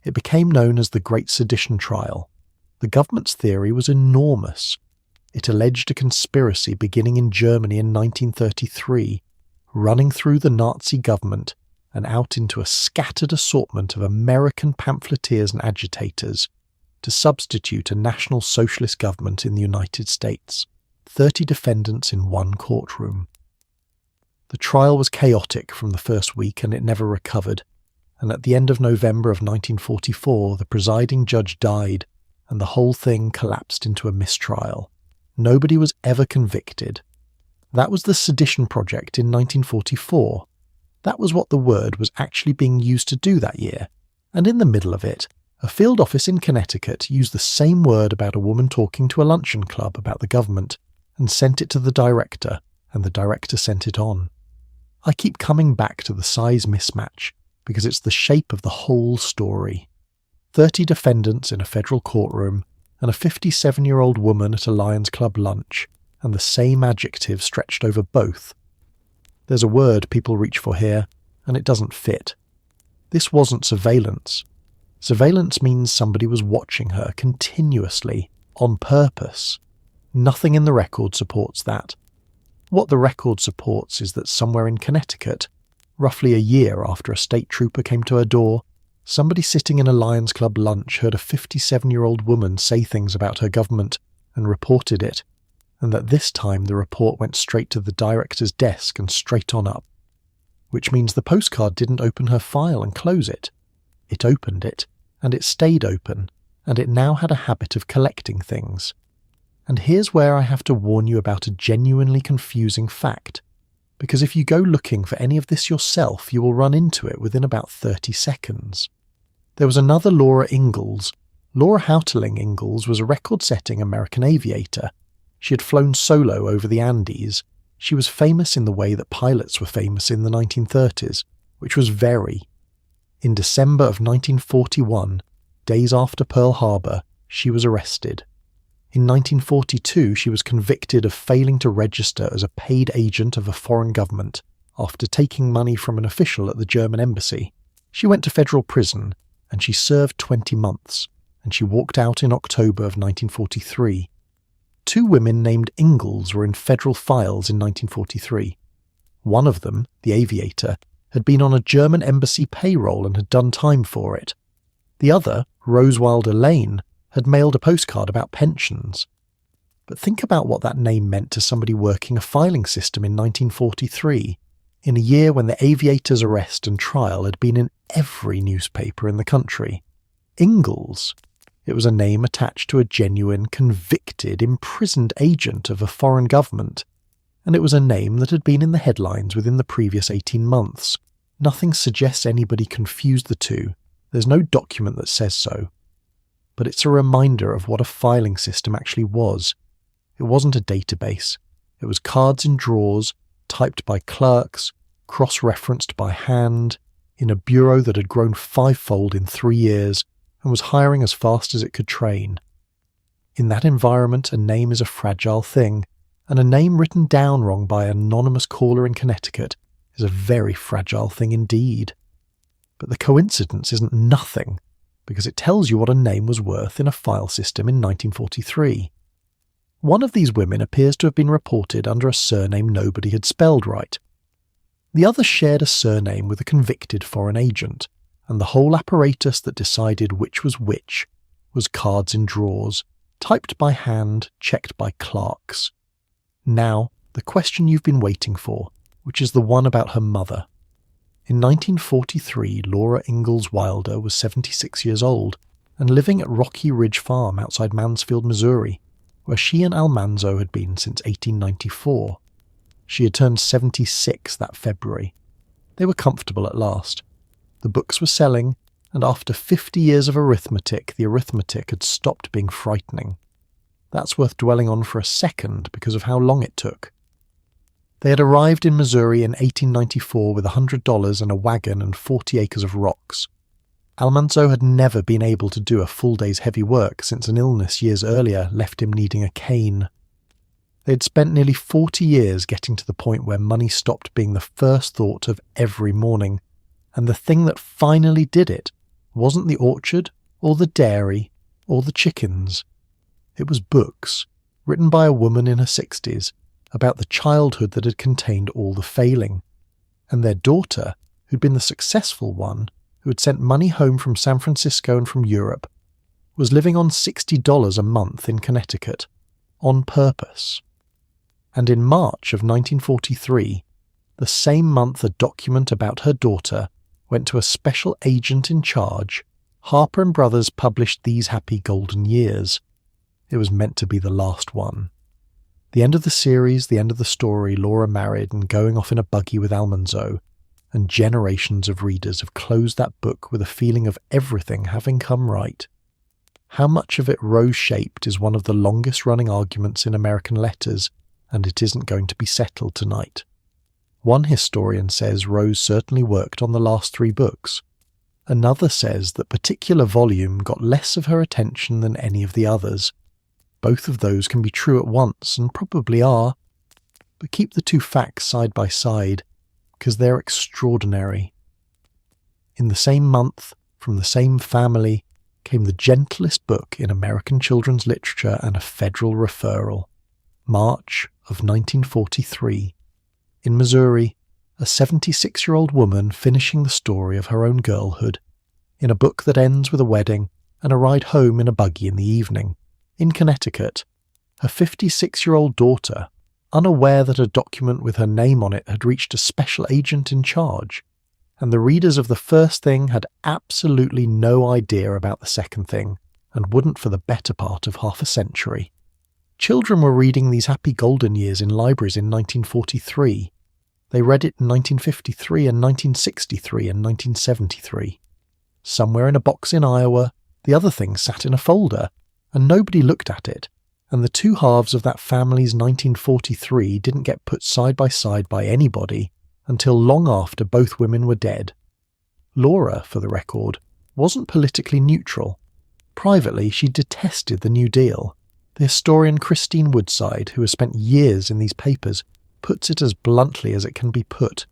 It became known as the Great Sedition Trial. The government's theory was enormous. It alleged a conspiracy beginning in Germany in 1933, running through the Nazi government and out into a scattered assortment of American pamphleteers and agitators to substitute a National Socialist government in the United States. 30 defendants in one courtroom. The trial was chaotic from the first week and it never recovered, and at the end of November of 1944 the presiding judge died and the whole thing collapsed into a mistrial. Nobody was ever convicted. That was the Sedition Project in 1944. That was what the word was actually being used to do that year, and in the middle of it, a field office in Connecticut used the same word about a woman talking to a luncheon club about the government, and sent it to the director, and the director sent it on. I keep coming back to the size mismatch, because it's the shape of the whole story. 30 defendants in a federal courtroom, and a 57-year-old woman at a Lions Club lunch, and the same adjective stretched over both. There's a word people reach for here, and it doesn't fit. This wasn't surveillance. Surveillance means somebody was watching her continuously, on purpose. Nothing in the record supports that. What the record supports is that somewhere in Connecticut, roughly a year after a state trooper came to her door, somebody sitting in a Lions Club lunch heard a 57-year-old woman say things about her government and reported it, and that this time the report went straight to the director's desk and straight on up. Which means the Postcard didn't open her file and close it. It opened it, and it stayed open, and it now had a habit of collecting things. And here's where I have to warn you about a genuinely confusing fact, because if you go looking for any of this yourself, you will run into it within about 30 seconds. There was another Laura Ingalls. Laura Ingalls was a record-setting American aviator. She had flown solo over the Andes. She was famous in the way that pilots were famous in the 1930s, which was very. In December of 1941, days after Pearl Harbor, she was arrested. In 1942, she was convicted of failing to register as a paid agent of a foreign government after taking money from an official at the German embassy. She went to federal prison, and she served 20 months, and she walked out in October of 1943. 2 women named Ingalls were in federal files in 1943. One of them, the aviator, had been on a German embassy payroll and had done time for it. The other, Rose Wilder Lane, had mailed a postcard about pensions. But think about what that name meant to somebody working a filing system in 1943, in a year when the aviator's arrest and trial had been in every newspaper in the country. Ingalls. It was a name attached to a genuine, convicted, imprisoned agent of a foreign government, and it was a name that had been in the headlines within the previous 18 months. Nothing suggests anybody confused the two. There's no document that says so. But it's a reminder of what a filing system actually was. It wasn't a database. It was cards in drawers, typed by clerks, cross-referenced by hand, in a bureau that had grown 5-fold in 3 years and was hiring as fast as it could train. In that environment, a name is a fragile thing, and a name written down wrong by an anonymous caller in Connecticut is a very fragile thing indeed. But the coincidence isn't nothing, because it tells you what a name was worth in a file system in 1943. One of these women appears to have been reported under a surname nobody had spelled right. The other shared a surname with a convicted foreign agent, and the whole apparatus that decided which was cards in drawers, typed by hand, checked by clerks. Now, the question you've been waiting for, which is the one about her mother. In 1943, Laura Ingalls Wilder was 76 years old and living at Rocky Ridge Farm outside Mansfield, Missouri, where she and Almanzo had been since 1894. She had turned 76 that February. They were comfortable at last. The books were selling, and after 50 years of arithmetic, the arithmetic had stopped being frightening. That's worth dwelling on for a second because of how long it took. They had arrived in Missouri in 1894 with $100 and a wagon and 40 acres of rocks. Almanzo had never been able to do a full day's heavy work since an illness years earlier left him needing a cane. They had spent nearly 40 years getting to the point where money stopped being the first thought of every morning, and the thing that finally did it wasn't the orchard, or the dairy, or the chickens. It was books, written by a woman in her 60s, about the childhood that had contained all the failing, and their daughter, who'd been the successful one, who had sent money home from San Francisco and from Europe, was living on $60 a month in Connecticut, on purpose. And in March of 1943, the same month a document about her daughter went to a special agent in charge, Harper & Brothers published These Happy Golden Years. It was meant to be the last one. The end of the series, the end of the story, Laura married and going off in a buggy with Almanzo, and generations of readers have closed that book with a feeling of everything having come right. How much of it rose-shaped is one of the longest-running arguments in American letters, and it isn't going to be settled tonight. One historian says Rose certainly worked on the last 3 books. Another says that particular volume got less of her attention than any of the others. Both of those can be true at once, and probably are, but keep the 2 facts side by side, because they're extraordinary. In the same month, from the same family, came the gentlest book in American children's literature and a federal referral. March of 1943. In Missouri, a 76-year-old woman finishing the story of her own girlhood, in a book that ends with a wedding and a ride home in a buggy in the evening. In Connecticut, her 56-year-old daughter, unaware that a document with her name on it had reached a special agent in charge, and the readers of the first thing had absolutely no idea about the second thing, and wouldn't for the better part of half a century. Children were reading these happy golden years in libraries in 1943. They read it in 1953 and 1963 and 1973. Somewhere in a box in Iowa, the other thing sat in a folder, and nobody looked at it, and the two halves of that family's 1943 didn't get put side by anybody until long after both women were dead. Laura, for the record, wasn't politically neutral. Privately, she detested the New Deal. The historian Christine Woodside, who has spent years in these papers, puts it as bluntly as it can be put.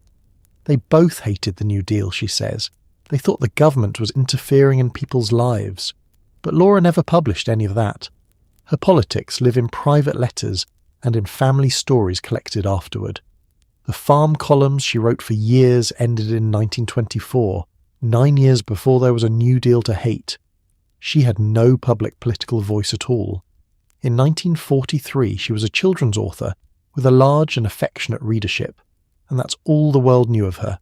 They both hated the New Deal, she says. They thought the government was interfering in people's lives. But Laura never published any of that. Her politics live in private letters and in family stories collected afterward. The farm columns she wrote for years ended in 1924, 9 years before there was a New Deal to hate. She had no public political voice at all. In 1943, she was a children's author with a large and affectionate readership, and that's all the world knew of her.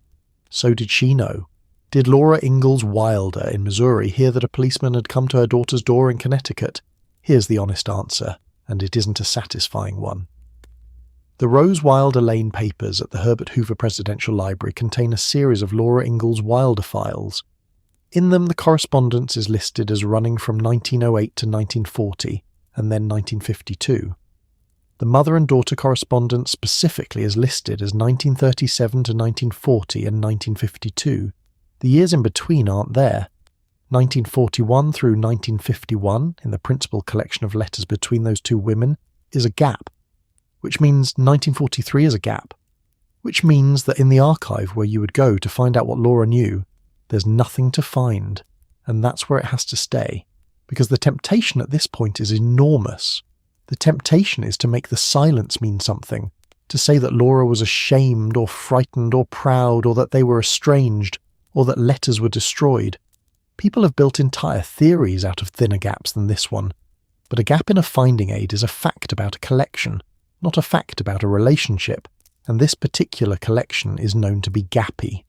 So did she know? Did Laura Ingalls Wilder in Missouri hear that a policeman had come to her daughter's door in Connecticut? Here's the honest answer, and it isn't a satisfying one. The Rose Wilder Lane papers at the Herbert Hoover Presidential Library contain a series of Laura Ingalls Wilder files. In them, the correspondence is listed as running from 1908 to 1940, and then 1952. The mother and daughter correspondence specifically is listed as 1937 to 1940 and 1952. The years in between aren't there. 1941 through 1951, in the principal collection of letters between those two women, is a gap, which means 1943 is a gap, which means that in the archive where you would go to find out what Laura knew, there's nothing to find, and that's where it has to stay, because the temptation at this point is enormous. The temptation is to make the silence mean something, to say that Laura was ashamed or frightened or proud, or that they were estranged, or that letters were destroyed. People have built entire theories out of thinner gaps than this one, but a gap in a finding aid is a fact about a collection, not a fact about a relationship, and this particular collection is known to be gappy.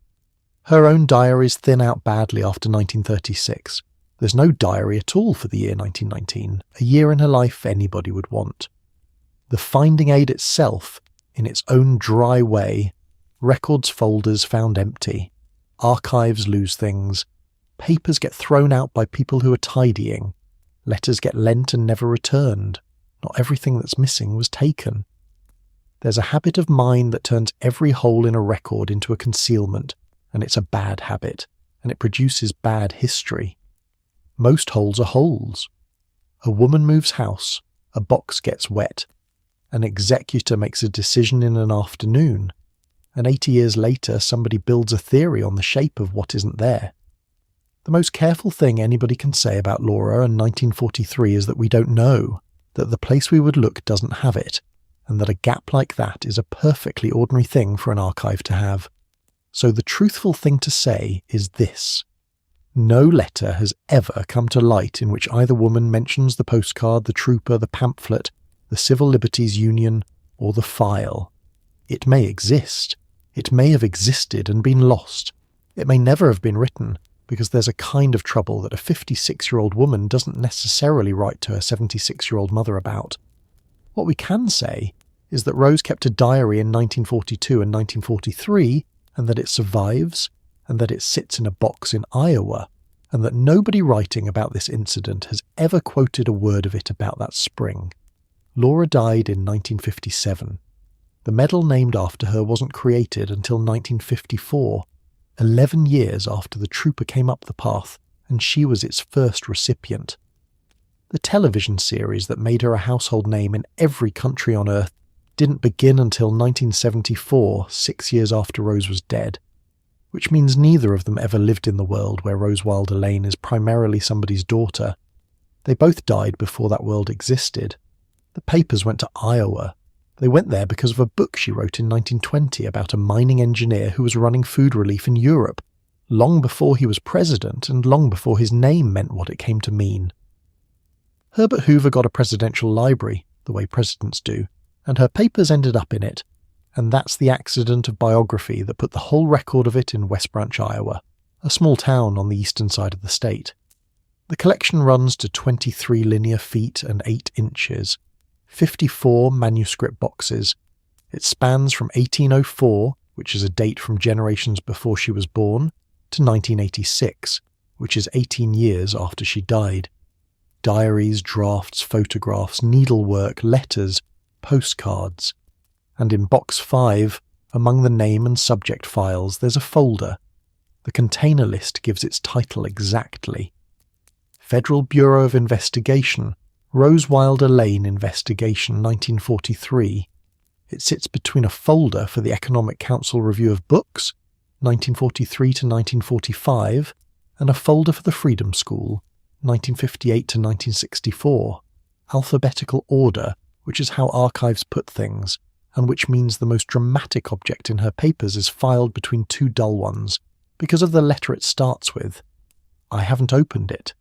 Her own diaries thin out badly after 1936. There's no diary at all for the year 1919, a year in her life anybody would want. The finding aid itself, in its own dry way, records folders found empty, archives lose things, papers get thrown out by people who are tidying, letters get lent and never returned. Not everything that's missing was taken. There's a habit of mind that turns every hole in a record into a concealment, and it's a bad habit, and it produces bad history. Most holes are holes. A woman moves house, a box gets wet, an executor makes a decision in an afternoon, and 80 years later somebody builds a theory on the shape of what isn't there. The most careful thing anybody can say about Laura and 1943 is that we don't know, that the place we would look doesn't have it, and that a gap like that is a perfectly ordinary thing for an archive to have. So the truthful thing to say is this. No letter has ever come to light in which either woman mentions the postcard, the trooper, the pamphlet, the Civil Liberties Union, or the file. It may exist. It may have existed and been lost. It may never have been written, because there's a kind of trouble that a 56-year-old woman doesn't necessarily write to her 76-year-old mother about. What we can say is that Rose kept a diary in 1942 and 1943, and that it survives, and that it sits in a box in Iowa, and that nobody writing about this incident has ever quoted a word of it about that spring. Laura died in 1957. The medal named after her wasn't created until 1954, 11 years after the trooper came up the path, and she was its first recipient. The television series that made her a household name in every country on earth didn't begin until 1974, 6 years after Rose was dead, which means neither of them ever lived in the world where Rose Wilder Lane is primarily somebody's daughter. They both died before that world existed. The papers went to Iowa. They went there because of a book she wrote in 1920 about a mining engineer who was running food relief in Europe, long before he was president and long before his name meant what it came to mean. Herbert Hoover got a presidential library, the way presidents do, and her papers ended up in it, and that's the accident of biography that put the whole record of it in West Branch, Iowa, a small town on the eastern side of the state. The collection runs to 23 linear feet and 8 inches, 54 manuscript boxes. It spans from 1804, which is a date from generations before she was born, to 1986, which is 18 years after she died. Diaries, drafts, photographs, needlework, letters, postcards. And in box 5, among the name and subject files, there's a folder. The container list gives its title exactly. Federal Bureau of Investigation, Rose Wilder Lane Investigation, 1943. It sits between a folder for the Economic Council Review of Books, 1943 to 1945, and a folder for the Freedom School, 1958 to 1964. Alphabetical order, which is how archives put things, and which means the most dramatic object in her papers is filed between two dull ones, because of the letter it starts with. I haven't opened it.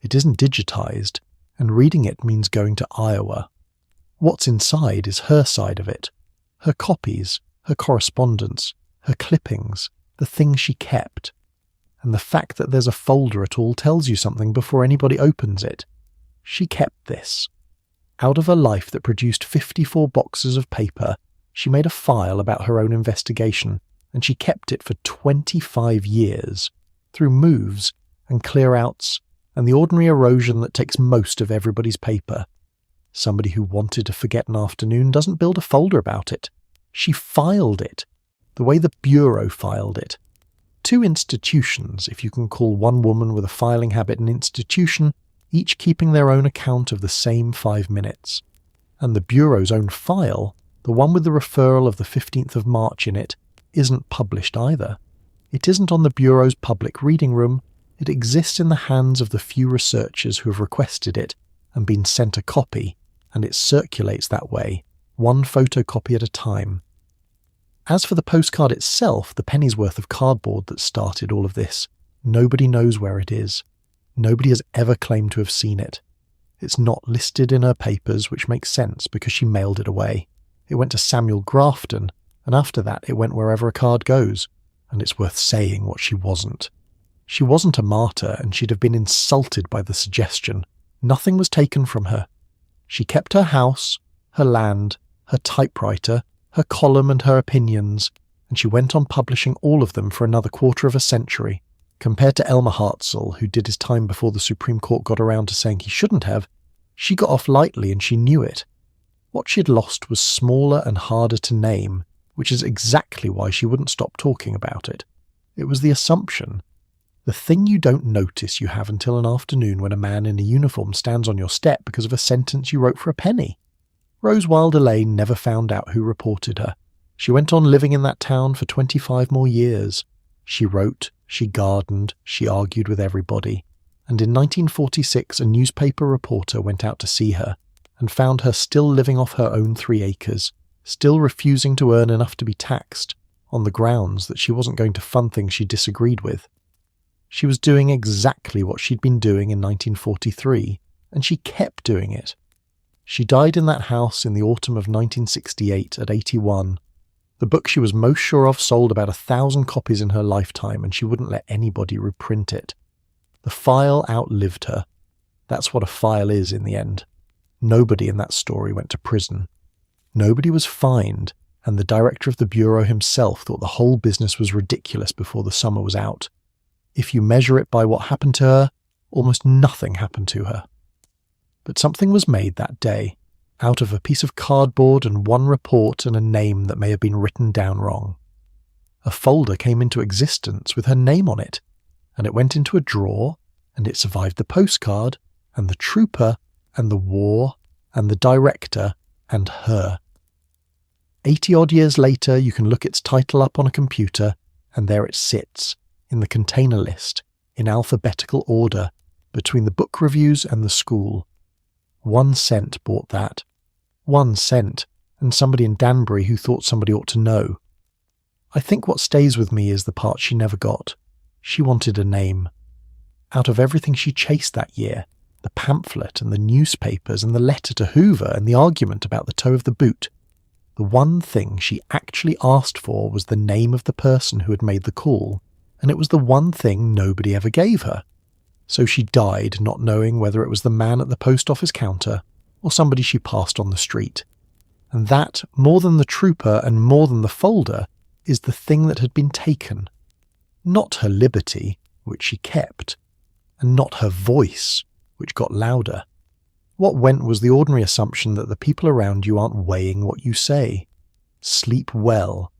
It isn't digitized, and reading it means going to Iowa. What's inside is her side of it. Her copies, her correspondence, her clippings, the things she kept. And the fact that there's a folder at all tells you something before anybody opens it. She kept this. Out of a life that produced 54 boxes of paper, she made a file about her own investigation, and she kept it for 25 years, through moves and clear-outs and the ordinary erosion that takes most of everybody's paper. Somebody who wanted to forget an afternoon doesn't build a folder about it. She filed it, the way the Bureau filed it. Two institutions, if you can call one woman with a filing habit an institution, each keeping their own account of the same 5 minutes. And the Bureau's own file, the one with the referral of the 15th of March in it, isn't published either. It isn't on the Bureau's public reading room. It exists in the hands of the few researchers who have requested it and been sent a copy, and it circulates that way, one photocopy at a time. As for the postcard itself, the penny's worth of cardboard that started all of this, nobody knows where it is. Nobody has ever claimed to have seen it. It's not listed in her papers, which makes sense because she mailed it away. It went to Samuel Grafton, and after that it went wherever a card goes, and it's worth saying what she wasn't. She wasn't a martyr, and she'd have been insulted by the suggestion. Nothing was taken from her. She kept her house, her land, her typewriter, her column and her opinions, and she went on publishing all of them for another quarter of a century. Compared to Elmer Hartzell, who did his time before the Supreme Court got around to saying he shouldn't have, she got off lightly and she knew it. What she'd lost was smaller and harder to name, which is exactly why she wouldn't stop talking about it. It was the assumption. The thing you don't notice you have until an afternoon when a man in a uniform stands on your step because of a sentence you wrote for a penny. Rose Wilder Lane never found out who reported her. She went on living in that town for 25 more years. She wrote, she gardened, she argued with everybody. And in 1946 a newspaper reporter went out to see her and found her still living off her own 3 acres, still refusing to earn enough to be taxed, on the grounds that she wasn't going to fund things she disagreed with. She was doing exactly what she'd been doing in 1943, and she kept doing it. She died in that house in the autumn of 1968 at 81. The book she was most sure of sold about 1,000 copies in her lifetime, and she wouldn't let anybody reprint it. The file outlived her. That's what a file is in the end. Nobody in that story went to prison. Nobody was fined, and the director of the Bureau himself thought the whole business was ridiculous before the summer was out. If you measure it by what happened to her, almost nothing happened to her. But something was made that day, out of a piece of cardboard and one report and a name that may have been written down wrong. A folder came into existence with her name on it, and it went into a drawer, and it survived the postcard, and the trooper, and the war, and the director, and her. 80-odd years later, you can look its title up on a computer, and there it sits, in the container list, in alphabetical order, between the book reviews and the school. 1 cent bought that. 1 cent, and somebody in Danbury who thought somebody ought to know. I think what stays with me is the part she never got. She wanted a name. Out of everything she chased that year, the pamphlet and the newspapers and the letter to Hoover and the argument about the toe of the boot, the one thing she actually asked for was the name of the person who had made the call, and it was the one thing nobody ever gave her. So she died not knowing whether it was the man at the post office counter or somebody she passed on the street. And that, more than the trooper and more than the folder, is the thing that had been taken. Not her liberty, which she kept, and not her voice, which got louder. What went was the ordinary assumption that the people around you aren't weighing what you say. Sleep well,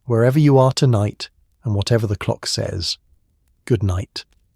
wherever you are tonight, and whatever the clock says. Good night.